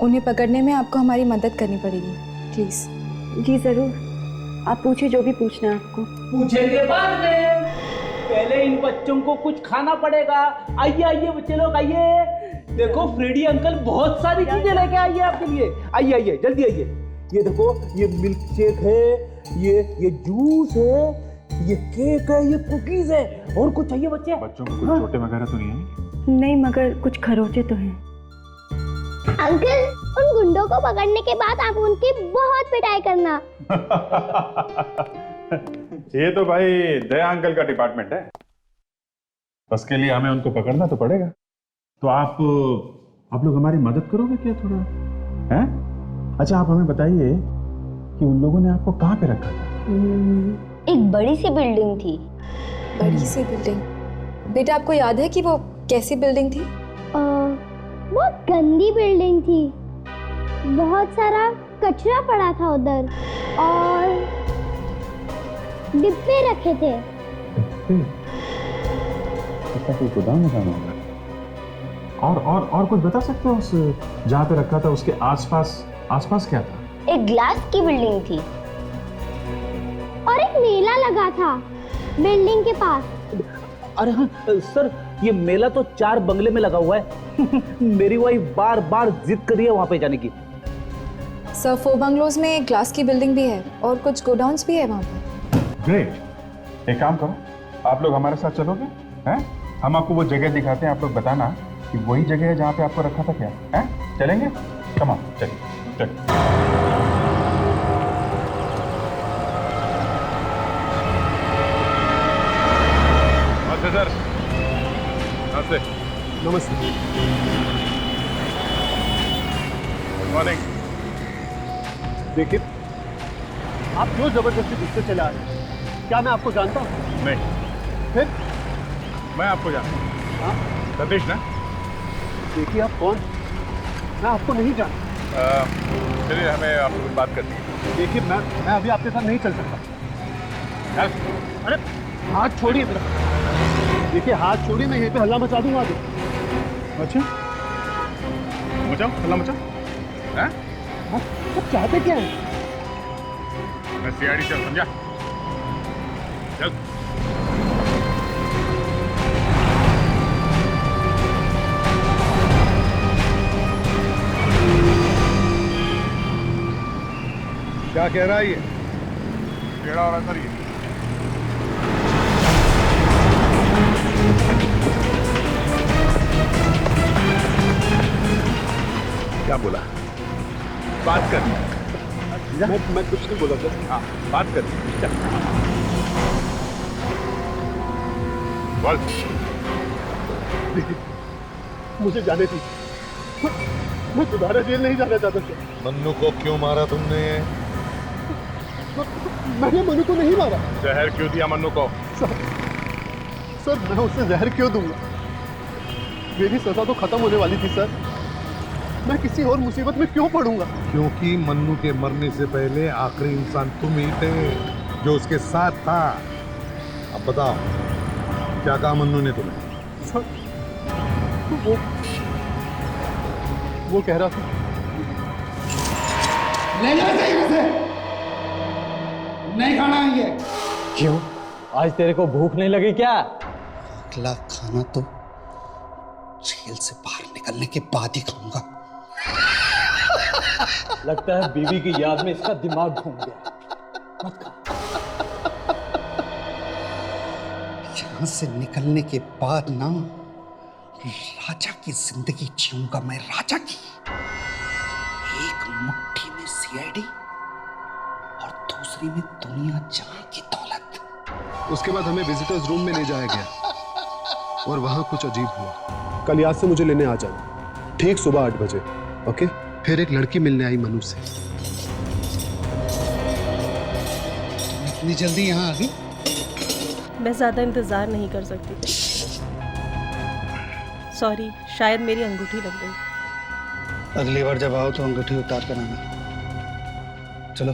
उन्हें पकड़ने में आपको हमारी मदद करनी पड़ेगी, प्लीज। जी जरूर, आप पूछिए जो भी पूछना है आपको। पूछेंगे बाद में, पहले इन बच्चों को कुछ खाना पड़ेगा। आइए आइए बच्चे लोग, आइए। देखो फ्रेडी अंकल बहुत सारी चीजें लेके आइए आपके लिए। आइए आइए, जल्दी आइए। ये देखो, ये मिल्क शेक है, ये जूस है, ये केक है, ये कुकीज है। और कुछ चाहिए बच्चे? बच्चों को कुछ छोटे वगैरह तो नहीं है? नहीं, मगर कुछ खरोचे तो हैं। अंकल, उन गुंडों को पकड़ने के बाद आप उनकी बहुत पिटाई करना। ये तो भाई दया अंकल का डिपार्टमेंट है, उसके लिए हमें उनको पकड़ना तो पड़ेगा। तो आप लोग हमारी मदद करोगे क्या थोड़ा? हैं? अच्छा, आप हमें बताइए कि उन लोगों ने आपको कहाँ पे रखा था? एक बड़ी सी बिल्डिंग थी। बड़ी सी बिल्डिंग? बेटा, आपको याद है कि वो कैसी बिल्डिंग थी? बहुत गंदी बिल्डिंग थी, बहुत सारा कचरा पड़ा था उधर और डिब्बे रखे थे। इसका कोई गोदाम होगा? और कुछ बता सकते हो? उस जहाँ पे रखा था उसके आसपास क्या था? एक ग्लास की बिल्डिंग थी और एक मेला लगा था बिल्डिंग के पास। अरे हाँ सर, ये मेला तो 4 बंगले में लगा हुआ है। मेरी वाइफ बार बार जिद कर रही है वहां पे जाने की। सर, 4 बंगलोज में एक ग्लास की बिल्डिंग भी है और कुछ गोडाउन्स भी है वहाँ पे। ग्रेट। एक काम करो, आप लोग हमारे साथ चलोगे? हैं? हम आपको वो जगह दिखाते हैं, आप लोग बताना कि वही जगह है जहाँ पे आपको रखा था क्या है? चलेंगे? कम ऑन, चलिए चलिए। सर नमस्ते। नमस्ते। Good morning. देखिए, आप क्यों जबरदस्ती गुस्से चले आ रहे हैं? क्या मैं आपको जानता हूँ? नहीं। फिर? मैं आपको जानता हूँ। हाँ? सतीश ना? देखिए, आप कौन? मैं आपको नहीं जानता। चलिए, हमें आपसे कुछ बात करनी है। देखिए, मैं अभी आपके साथ नहीं चल सकता। अरे हाथ छोड़िए मेरा। देखिए, हाथ छोड़िए, मैं यहीं पे हल्ला मचा दूंगा आगे। अच्छा, मचाओ, हल्ला मचाओ। हैं? आप चाहते क्या है? मैं सीआईडी चल, समझा? चल। क्या कह रहा है ये? टेढ़ा हो रहा है सर ये। क्या बोला? बात कर। मैं कुछ नहीं बोला सर। हाँ, बात कर। बोल। मुझे जाने दी। मैं दोबारा जेल नहीं जाना चाहता सर। मन्नू को क्यों मारा तुमने? मैंने मन्नू को नहीं मारा। जहर क्यों दिया मन्नू को? सर मैं उसे जहर क्यों दूंगा? मेरी सजा तो खत्म होने वाली थी सर। मैं किसी और मुसीबत में क्यों पड़ूंगा? क्योंकि मन्नू के मरने से पहले आखिरी इंसान तुम ही थे जो उसके साथ था। अब बताओ, क्या कहा मन्नू ने तुम्हें? सर वो कह रहा था ले जाओ इसे। नहीं खाना है ये। क्यों? आज तेरे को भूख नहीं लगी क्या? अगला खाना तो जेल से बाहर निकलने के बाद ही खाऊंगा। लगता है बीवी की याद में इसका दिमाग घूम गया। मत खा। यहां से निकलने के बाद ना राजा की जिंदगी जीऊंगा मैं, राजा की। एक मुट्ठी में सीआईडी और दूसरी में दुनिया जहां की दौलत। उसके बाद हमें विजिटर्स रूम में ले जाया गया और वहां कुछ अजीब हुआ। कल याद से मुझे लेने आ जाना, ठीक सुबह 8 बजे। ओके? फिर एक लड़की मिलने आई मनु से। इतनी जल्दी यहाँ आ गई? मैं ज्यादा इंतजार नहीं कर सकती। सॉरी, शायद मेरी अंगूठी लग गई। अगली बार जब आओ तो अंगूठी उतार कर आना। चलो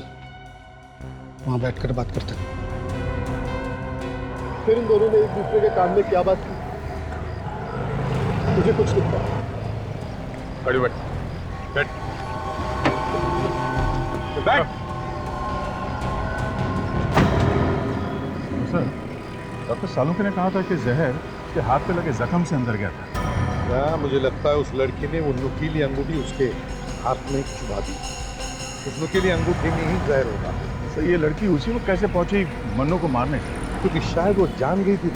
वहां बैठकर बात करते हैं। फिर इन दोनों ने एक दूसरे के कान में क्या बात की, मुझे कुछ नहीं पता। खड़ी बैठ। बैठ। बैठ। सर, डॉक्टर सालुंके ने कहा था कि जहर उसके हाथ पे लगे जख्म से अंदर गया था। क्या मुझे लगता है उस लड़की ने वो नुकीली अंगूठी उसके हाथ में चुभा दी। उस नुकीली अंगूठी में ही जहर होगा। सर, ये लड़की उसी वक्त कैसे पहुंची मन्नू को मारने? क्योंकि शायद वो जान गई थी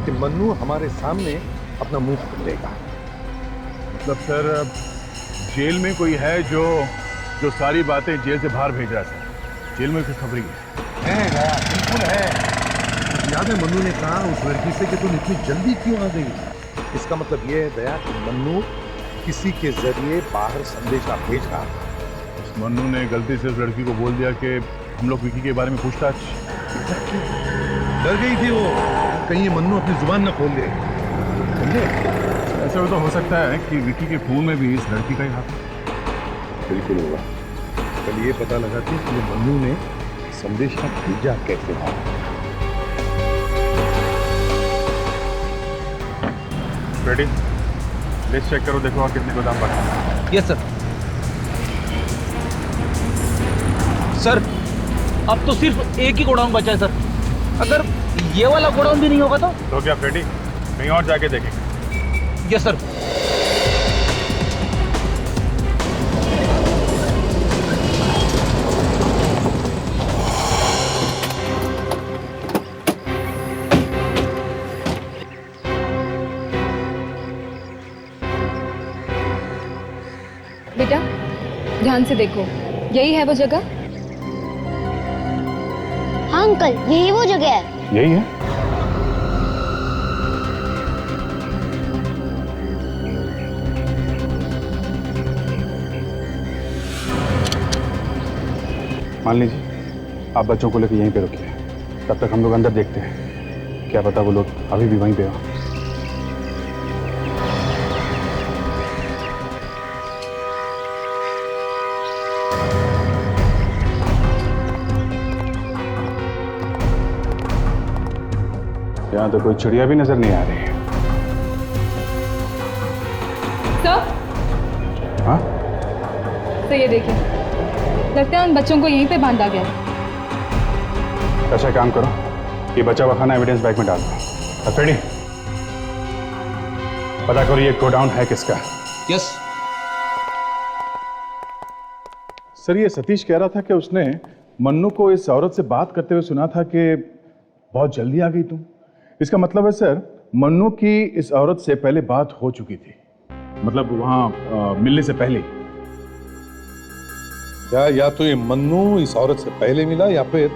कि मन्नू हमारे सामने अपना मुंह खोलेगा। मतलब सर, जेल में कोई है जो सारी बातें जेल से बाहर भेज रहा है। जेल में कोई खबरी है गया, बिल्कुल है। याद है मन्नू ने कहा उस लड़की से कि तुम इतनी जल्दी क्यों आ गई? इसका मतलब ये है दया कि मन्नू किसी के जरिए बाहर संदेशा भेज रहा था। उस मन्नू ने गलती से उस लड़की को बोल दिया कि हम लोग विकी के बारे में पूछताछ। डर गई थी वो, कहीं ये मन्नू अपनी जुबान न खोल दे। समझे? ऐसा तो हो सकता है कि विकी के खून में भी इस लड़की का ही हाथ। बिल्कुल होगा। कल ये पता लगा कि ये मन्नू ने संदेशा भेजा कैसे था। रेडी? लिस्ट चेक करो, देखो और कितने गोदाम बाकी हैं। Yes sir. सर, अब तो सिर्फ एक ही गोडाउन बचा है सर। अगर ये वाला गोडाउन भी नहीं होगा तो क्या फ्रेडी, कहीं और जाके देखेंगे। Yes sir. ध्यान से देखो, यही है वो जगह? हाँ अंकल, यही वो जगह है। यही है। मान लीजिए आप बच्चों को लेकर यहीं पे रुकिए, तब तक हम लोग अंदर देखते हैं, क्या पता वो लोग अभी भी वहीं पे हो। यहाँ तो कोई चिड़िया भी नजर नहीं आ रही है। सर, हाँ? तो ये देखिए, लगता है उन बच्चों को यहीं पे बांधा गया है। ऐसा काम करो, ये बचा हुआ खाना एविडेंस बैग में डाल दो। अफेडी, पता करो ये गोडाउन है किसका। यस सर, ये सतीश कह रहा था कि उसने मन्नू को इस औरत से बात करते हुए सुना था कि बहुत जल्दी आ गई तुम। इसका मतलब है सर, मन्नू की इस औरत से पहले बात हो चुकी थी, मतलब वहां मिलने से पहले। या तो ये मन्नू इस औरत से पहले मिला या फिर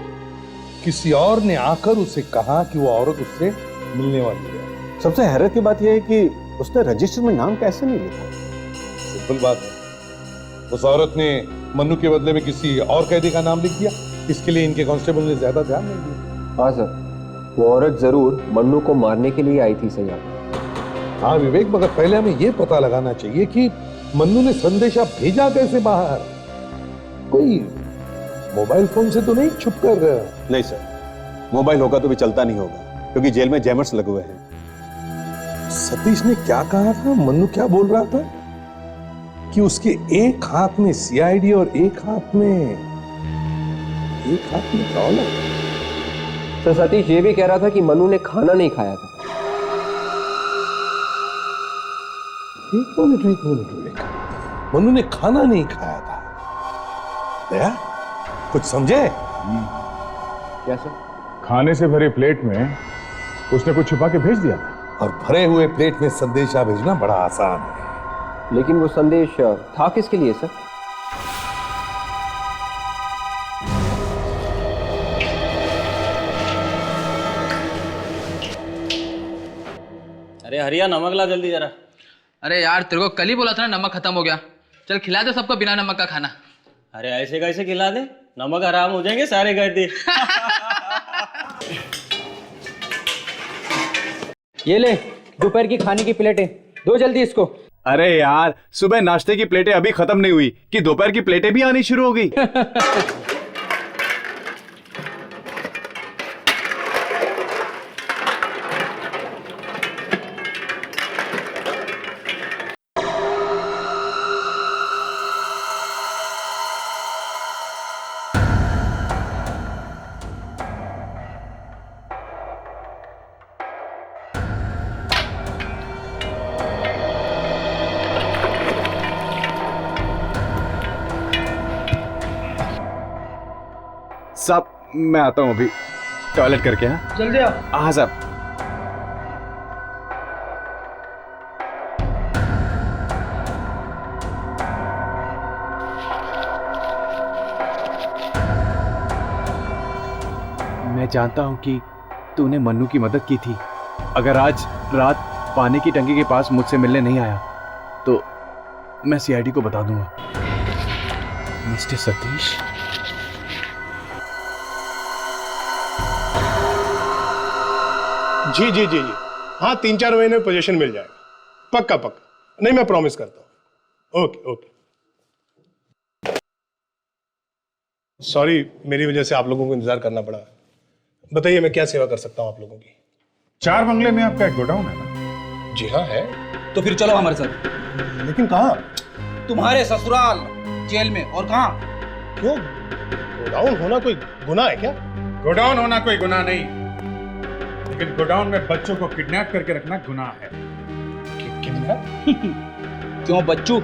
किसी और ने आकर उसे कहा कि वो औरत उससे मिलने वाली है। सबसे हैरत की बात यह है कि उसने रजिस्टर में नाम कैसे नहीं लिखा। सिंपल बात है, उस औरत ने मन्नू के बदले में किसी और कैदी का नाम लिख दिया, इसके लिए इनके कांस्टेबल ने ज्यादा ध्यान नहीं दिया। हाँ सर, वो औरत जरूर मन्नू को मारने के लिए आई थी सही। हाँ विवेक, मगर पहले हमें यह पता लगाना चाहिए कि मन्नू ने संदेशा भेजा कैसे बाहर। कोई मोबाइल फोन से तो नहीं छुप कर? नहीं सर, मोबाइल होगा तो भी चलता नहीं होगा, क्योंकि जेल में जैमर्स लगे हुए हैं। सतीश ने क्या कहा था? मन्नू क्या बोल रहा था कि उसके एक हाथ में सीआईडी और एक हाथ में दौलत। तो सतीश ये भी कह रहा था कि मन्नू ने खाना नहीं खाया था। एक मिनट, मन्नू ने खाना नहीं खाया था? दया, कुछ समझे? क्या सर? खाने से भरे प्लेट में उसने कुछ छुपा के भेज दिया था। और भरे हुए प्लेट में संदेशा भेजना बड़ा आसान है। लेकिन वो संदेश था किसके लिए सर? अरे हरिया, नमक ला जल्दी जरा। अरे यार, तेरे को कल ही बोला था ना नमक खत्म हो गया। चल खिला दो सबको बिना नमक का खाना। अरे ऐसे कैसे खिला दे, नमक हराम हो जाएंगे सारे कैदी। ये ले दोपहर की खाने की प्लेटें, दो जल्दी इसको। अरे यार, सुबह नाश्ते की प्लेटें अभी खत्म नहीं हुई कि दोपहर की प्लेटें भी आनी शुरू हो गई। साहब, मैं आता हूँ अभी टॉयलेट करके। हाँ जल्दी आओ। हाँ साहब। मैं जानता हूँ कि तूने मन्नू की मदद की थी। अगर आज रात पानी की टंकी के पास मुझसे मिलने नहीं आया तो मैं सीआईडी को बता दूंगा। मिस्टर सतीश, जी जी जी जी, हाँ 3-4 महीने में पोजीशन मिल जाएगा, पक्का पक्का। नहीं, मैं प्रॉमिस करता हूँ। Okay okay. सॉरी, मेरी वजह से आप लोगों को इंतजार करना पड़ा। बताइए मैं क्या सेवा कर सकता हूँ आप लोगों की? 4 बंगले में आपका एक गोडाउन है ना? जी हाँ है। तो फिर चलो हमारे साथ। लेकिन कहाँ? तुम्हारे ससुराल, जेल में। और कहाँ? क्यों? गोडाउन होना कोई गुनाह है क्या? गोडाउन होना कोई गुनाह नहीं, लेकिन गोडाउन में बच्चों को किडनैप करके रखना गुनाह है। क्यों बच्चू,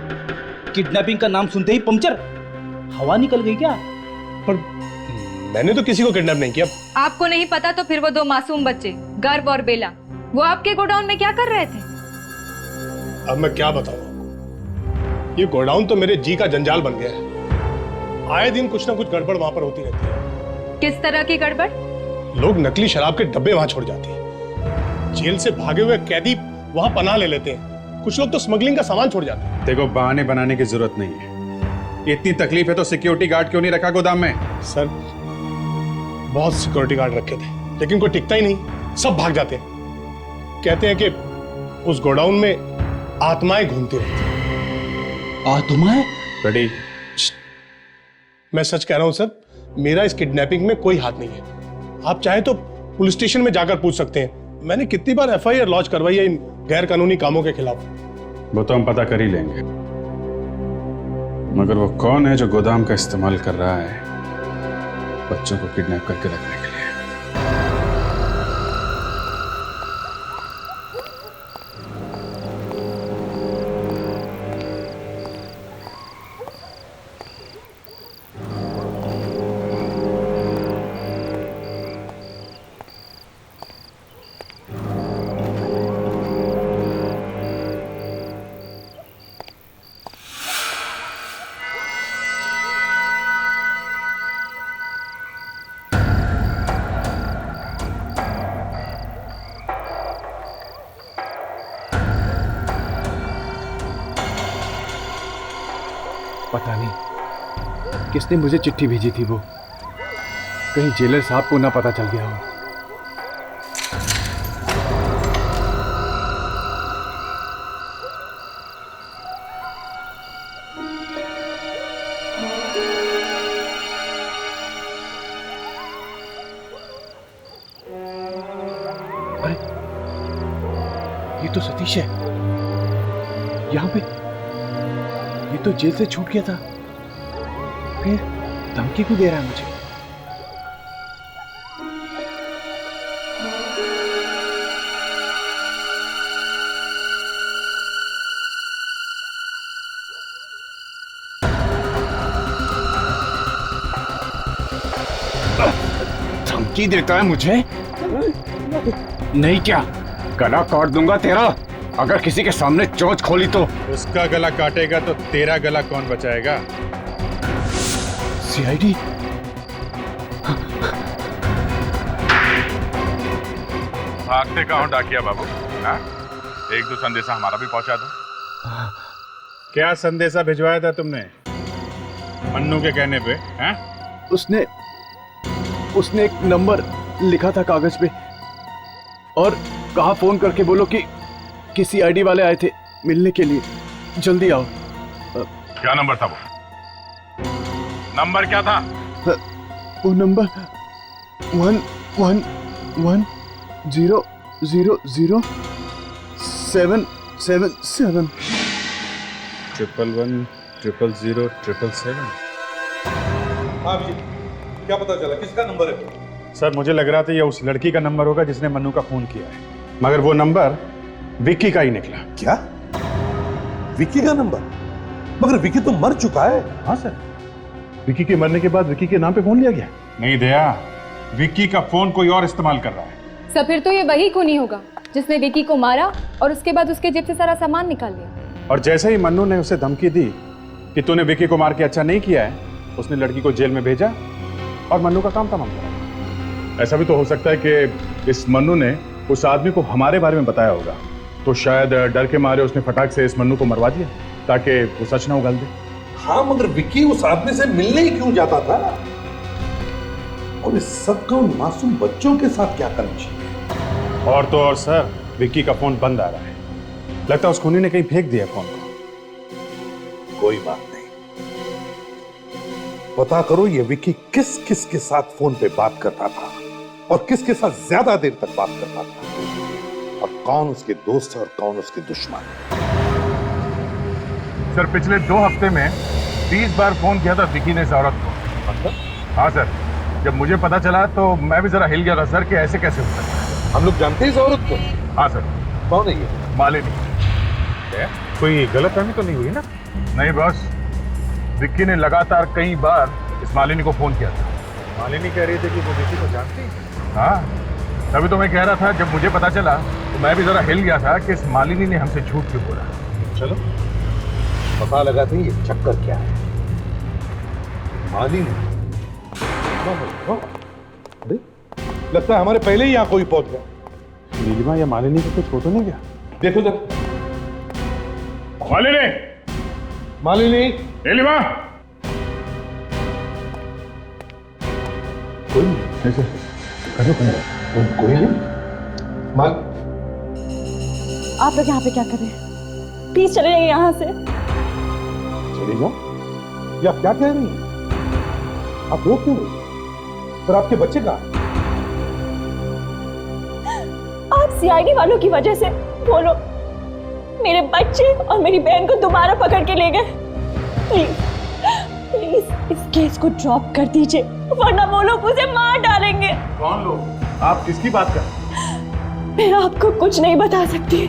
किडनैपिंग का नाम सुनते ही पंचर हवा निकल गई क्या? पर मैंने तो किसी को किडनैप नहीं किया। आपको नहीं पता तो फिर वो 2 मासूम बच्चे गर्व और बेला, वो आपके गोडाउन में क्या कर रहे थे? अब मैं क्या बताऊं आपको? ये गोडाउन तो मेरे जी का जंजाल बन गया है। आए दिन कुछ ना कुछ गड़बड़ वहां पर होती रहती है। किस तरह की गड़बड़? लोग नकली शराब के डब्बे वहां छोड़ जाते हैं, जेल से भागे हुए कैदी वहां पनाह ले लेते हैं, कुछ लोग तो स्मगलिंग का सामान छोड़ जाते हैं। देखो, बहाने बनाने की जरूरत नहीं है। इतनी तकलीफ है तो सिक्योरिटी गार्ड क्यों नहीं रखा गोदाम में? सर, बहुत सिक्योरिटी गार्ड रखे थे, लेकिन कोई टिकता ही नहीं, सब भाग जाते हैं। कहते हैं कि उस गोडाउन में आत्माएं घूमती रहती। आत्माएं? रेडी? मैं सच कह रहा हूं सर, मेरा इस किडनैपिंग में कोई हाथ नहीं है। आप चाहे तो पुलिस स्टेशन में जाकर पूछ सकते हैं। मैंने कितनी बार एफआईआर लॉन्च करवाई है इन गैर कानूनी कामों के खिलाफ। वो तो हम पता कर ही लेंगे, मगर वो कौन है जो गोदाम का इस्तेमाल कर रहा है बच्चों को किडनैप करके रखने के लिए? पता नहीं किसने मुझे चिट्ठी भेजी थी। वो कहीं जेलर साहब को ना पता चल गया हो। अरे, ये तो सतीश है। यहाँ पे ये तो जेल से छूट गया था, फिर धमकी क्यों दे रहा है मुझे? धमकी देता है मुझे? नहीं क्या गला काट दूंगा तेरा अगर किसी के सामने चोंच खोली तो। उसका गला काटेगा तो तेरा गला कौन बचाएगा? सीआईडी? भागते कहाँ डाकिया बाबू? हाँ? एक दो संदेशा हमारा भी पहुंचा दो। क्या संदेशा भिजवाया था तुमने मन्नू के कहने पे? हाँ? उसने एक नंबर लिखा था कागज पे और कहा फोन करके बोलो कि सीआईडी वाले आए थे मिलने के लिए, जल्दी आओ। क्या नंबर था वो? नंबर क्या था? वो नंबर 111000 777 111000077। हाँ जी, क्या पता चला? किसका नंबर है? सर, मुझे लग रहा था ये उस लड़की का नंबर होगा जिसने मन्नू का फोन किया है, मगर वो नंबर विक्की का ही निकला। क्या? विक्की का नंबर? मगर विक्की तो मर चुका है। हाँ सर, विक्की के मरने के बाद विक्की के नाम पे फोन लिया गया। नहीं दया, विक्की का फोन कोई और इस्तेमाल कर रहा है। सर, फिर तो ये वही खूनी होगा जिसने विक्की को मारा और उसके बाद उसके जेब से सारा सामान निकाल लिया। और जैसे ही मन्नू ने उसे धमकी दी कि तूने विक्की को मार के अच्छा नहीं किया है, उसने लड़की को जेल में भेजा और मन्नू का काम तमाम करा। ऐसा भी तो हो सकता है कि इस मन्नू ने उस आदमी को हमारे बारे में बताया होगा, तो शायद डर के मारे उसने फटाक से इस मन्नू को मरवा दिया ताकि वो सच ना उगल दे। हाँ, मगर विक्की उस आदमी से मिलने ही क्यों जाता था? और इस सब का उन मासूम बच्चों के साथ क्या कनेक्शन है? और तो और सर, विक्की का फोन बंद आ रहा है। लगता है उस खूनी ने कहीं फेंक दिया फोन को। कोई बात नहीं, पता करो ये विक्की किस किस के साथ फोन पे बात करता था और किसके साथ ज्यादा देर तक बात करता था, और कौन उसके दोस्त है और कौन उसके दुश्मन। सर, पिछले 2 हफ्ते में 20 बार फोन किया था विक्की ने इस औरत को। हाँ सर, जब मुझे पता चला तो मैं भी जरा हिल गया था सर कि ऐसे कैसे हो सकता है। हम लोग जानते हैं इस औरत को? हाँ सर। कौन है ये? मालिनी। कोई गलतफहमी तो नहीं हुई ना? नहीं बॉस, विक्की ने लगातार कई बार इस मालिनी को फोन किया था। मालिनी कह रही थी कि वो विक्की को जानती है। हाँ, तभी तो मैं कह रहा था, जब मुझे पता चला तो मैं भी जरा हिल गया था कि इस मालिनी ने हमसे झूठ क्यों बोला। चलो पता लगाते हैं ये चक्कर क्या है। मालिनी, अरे लगता है हमारे पहले ही यहाँ कोई पहुंच गया। नीलिमा या मालिनी को कुछ हो तो नहीं गया? देखो जरा। मालिनी, मालिनी, नीलिमा, कोई नहीं, ऐसे करो कोई नहीं। माल आप लोग यहाँ पे क्या कर रहे हैं? प्लीज चले जाइए यहाँ से। चले जाओ? ये आप क्या कह रही हैं? आप रोक क्यों रही? पर आपके बच्चे कहाँ? आप सीआईडी वालों की वजह से बोलो मेरे बच्चे और मेरी बहन को दोबारा पकड़ के ले गए। प्लीज प्लीज इस केस को ड्रॉप कर दीजिए, वरना वो लोग मुझे मार डालेंगे। कौन लोग? आप किसकी बात कर? मैं आपको कुछ नहीं बता सकती।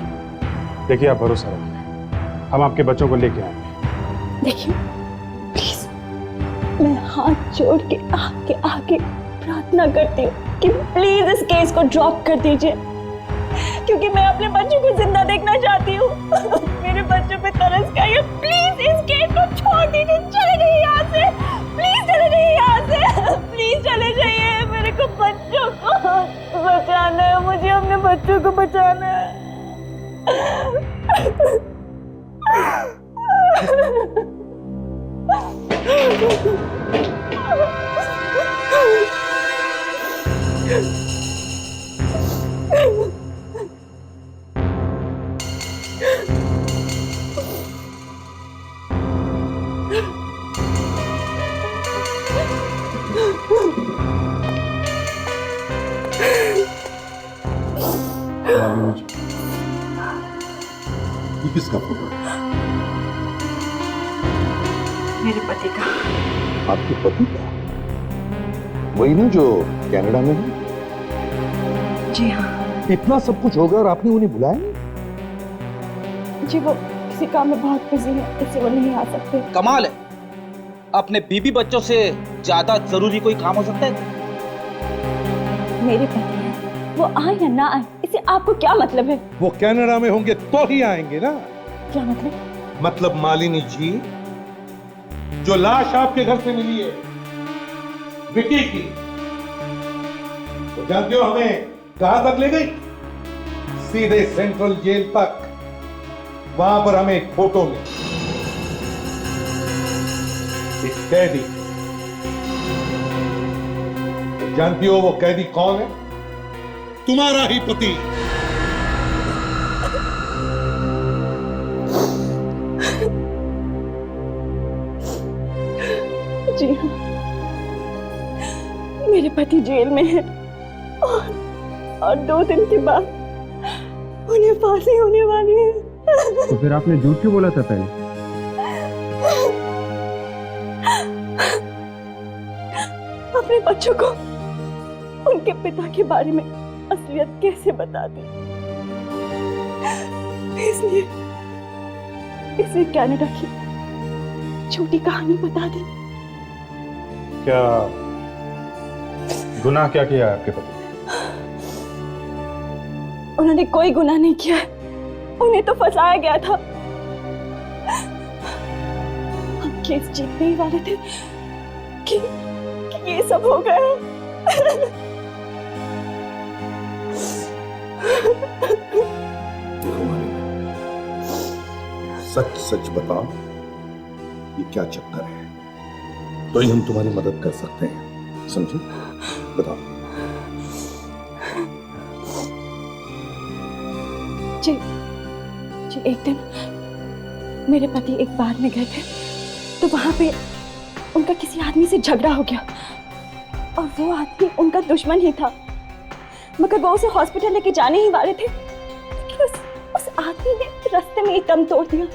देखिए, आप भरोसा रखिए, हम आपके बच्चों को लेके आएंगे। देखिए प्लीज, मैं हाथ जोड़ के आगे आगे प्रार्थना करती हूँ कि प्लीज इस केस को ड्रॉप कर दीजिए, क्योंकि मैं अपने बच्चों को जिंदा देखना चाहती हूँ। मेरे बच्चों पे तरस गई है। प्लीज इस केस को छोड़ दीजिए, चले जाइए यहाँ से, प्लीज चले जाइए यहाँ से, प्लीज चले जाइए। मेरे को बच्चों को बचाना है, मुझे अपने बच्चों को बचाना है। ये किसका फोटो है? मेरे पति का। आपके पति का? वही ना जो कनाडा में है? जी हाँ। इतना सब कुछ होगा और आपने उन्हें बुलाया नहीं? जी वो किसी काम में बहुत बिजी है, इससे वो नहीं आ सकते। कमाल है, अपने बीबी बच्चों से ज्यादा जरूरी कोई काम हो सकता है? मेरे पति हैं, वो आए या ना आए, इससे आपको क्या मतलब है? वो कनाडा में होंगे तो ही आएंगे ना। क्या मतलब? मतलब मालिनी जी, जो लाश आपके घर से मिली है विकी की, तो जानते हो हमें कहां तक ले गई? सीधे सेंट्रल जेल तक। वहां पर हमें एक फोटो मिली, एक कैदी। जानती हो वो कैदी कौन है? तुम्हारा ही पति। जी हाँ, मेरे पति जेल में है और 2 दिन के बाद उन्हें फांसी होने वाली है। तो फिर आपने झूठ क्यों बोला था पहले? अपने बच्चों को उनके पिता के बारे में असलियत कैसे बता दी, इसलिए कनाडा की छोटी कहानी बता दी। क्या गुनाह क्या किया आपके पति? उन्होंने कोई गुनाह नहीं किया, उन्हें तो फंसाया गया था। हम केस जीतने ही वाले थे कि ये सब हो गया। देखो मालिनी, सच सच बताओ, ये क्या चक्कर है? तो ही हम तुम्हारी मदद कर सकते हैं, समझे? बताओ। जी एक दिन मेरे पति एक बार में गए थे, तो वहां पे उनका किसी आदमी से झगड़ा हो गया और वो आदमी उनका दुश्मन ही था, मगर वो उसे हॉस्पिटल लेके जाने ही वाले थे, लेकिन उस आदमी ने रास्ते में ही दम तोड़ दिया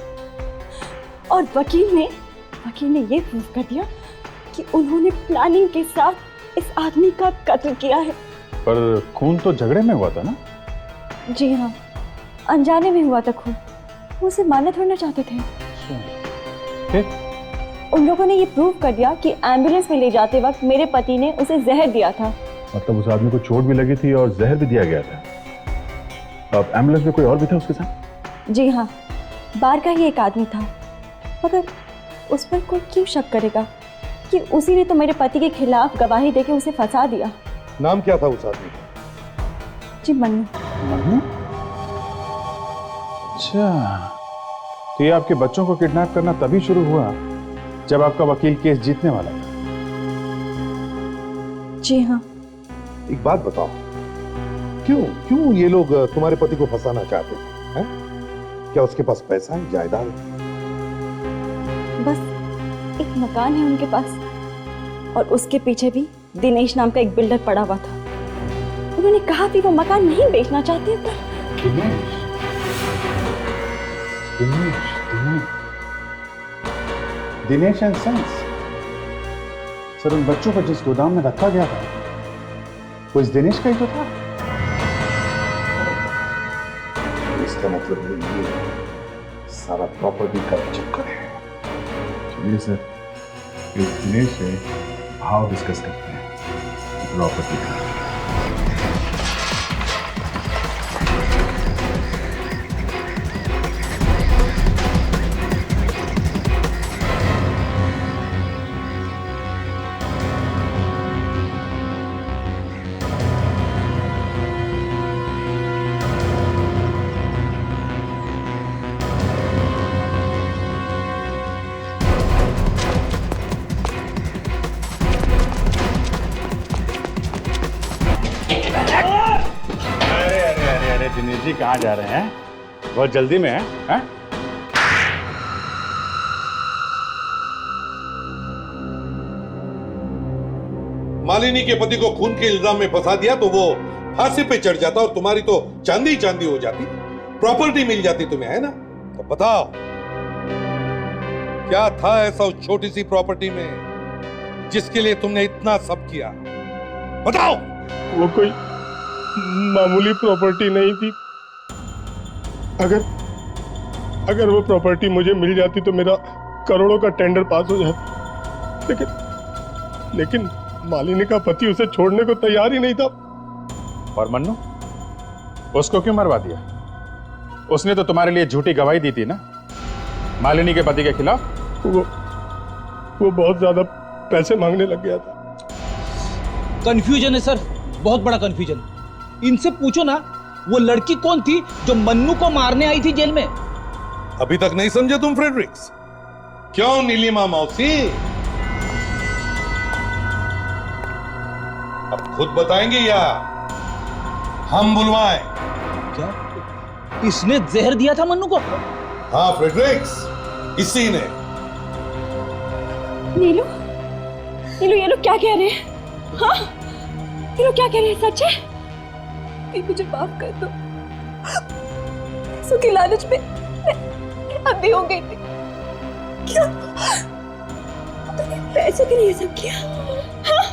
और वकील ने ये प्रूव कर दिया कि उन्होंने प्लानिंग के साथ इस आदमी का कत्ल किया है। पर खून तो झगड़े में हुआ था ना? जी हाँ, अनजाने में हुआ था खून। वो उसे मारना थोड़ा चाहते थे। उन लोगों ने ये प्रूव कर दिया कि एम्बुलेंस में ले जाते वक्त मेरे पति ने उसे जहर दिया था। मतलब उस आदमी को चोट भी लगी थी और जहर भी दिया गया था। अब एम्बुलेंस में कोई और भी था उसके साथ? जी हाँ, बाहर का ही एक आदमी था, मगर उस पर कोई क्यों शक करेगा? कि उसी ने तो मेरे पति के खिलाफ गवाही देके उसे फंसा दिया। नाम क्या था उस आदमी का? जी मन्नू। मन्नू? अच्छा, तो ये आपके बच्चों को किडनैप करना तभी शुरू हुआ जब आपका वकील केस जीतने वाला था। जी हाँ। एक बात बताओ, क्यों ये लोग तुम्हारे पति को फंसाना चाहते हैं? क्या उसके पास पैसा है, जायदाद है? बस एक मकान है उनके पास और उसके पीछे भी दिनेश नाम का एक बिल्डर पड़ा हुआ था। उन्होंने कहा भी वो मकान नहीं बेचना चाहते, पर दिनेश एंड सन्स। सर, उन बच्चों को जिस गोदाम में रखा गया था वो इस दिनेश का ही तो था। इसका मतलब ये सारा प्रॉपर्टी का चक्कर है। चलिए सर, इस दिनेश से भाव डिस्कस करते हैं प्रॉपर्टी का। दिनेश जी कहाँ जा रहे हैं? बहुत जल्दी में हैं? मालिनी के पति को खून के इल्जाम में फंसा दिया तो वो फांसी पे चढ़ जाता और तुम्हारी तो चांदी चांदी हो जाती, प्रॉपर्टी मिल जाती तुम्हें, है ना? तो बताओ क्या था ऐसा उस छोटी सी प्रॉपर्टी में जिसके लिए तुमने इतना सब किया? बताओ। वो कोई मामूली प्रॉपर्टी नहीं थी। अगर वो प्रॉपर्टी मुझे मिल जाती तो मेरा करोड़ों का टेंडर पास हो जाता, लेकिन मालिनी का पति उसे छोड़ने को तैयार ही नहीं था। और मन्नू, उसको क्यों मरवा दिया? उसने तो तुम्हारे लिए झूठी गवाही दी थी ना मालिनी के पति के खिलाफ। वो बहुत ज्यादा पैसे मांगने लग गया था। कंफ्यूजन है सर, बहुत बड़ा कंफ्यूजन। इनसे पूछो ना वो लड़की कौन थी जो मन्नू को मारने आई थी जेल में। अभी तक नहीं समझे तुम फ्रेडरिक्स? क्यों नीलिमा मौसी? अब खुद बताएंगे या हम बुलवाएं? क्या इसने जहर दिया था मन्नू को? हाँ फ्रेडरिक्स, इसी ने। नीलू, ये लोग क्या कह रहे हैं? हाँ, ये लोग क्या कह रहे हैं? सच है? मुझे माफ कर दो। पैसों की लालच में अंधी हो गई थी। क्या तूने पैसों के लिए सब किया? हाँ?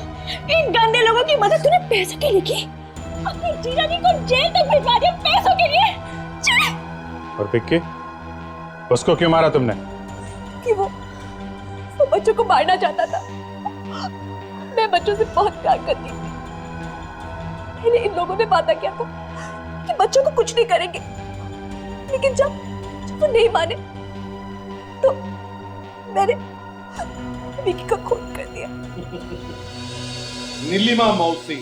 इन गंदे लोगों की मदद तूने पैसों के लिए की? अपनी जीजा जी को जेल तक भिजवा दिया पैसों के लिए? और पिक्की, उसको क्यों मारा तुमने? कि वो बच्चों को मारना चाहता था। मैं बच्चों से बहुत प्यार करती थी। पहले इन लोगों ने वादा किया था कि बच्चों को कुछ नहीं करेंगे, लेकिन जब वो नहीं माने तो मैंने विकी को खून कर दिया। नीलिमा मौसी,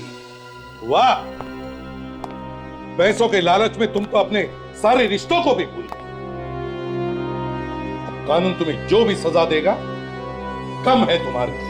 वाह! पैसों के लालच में तुम तो अपने सारे रिश्तों को भी भूल गए। अब कानून तुम्हें जो भी सजा देगा कम है तुम्हारे लिए।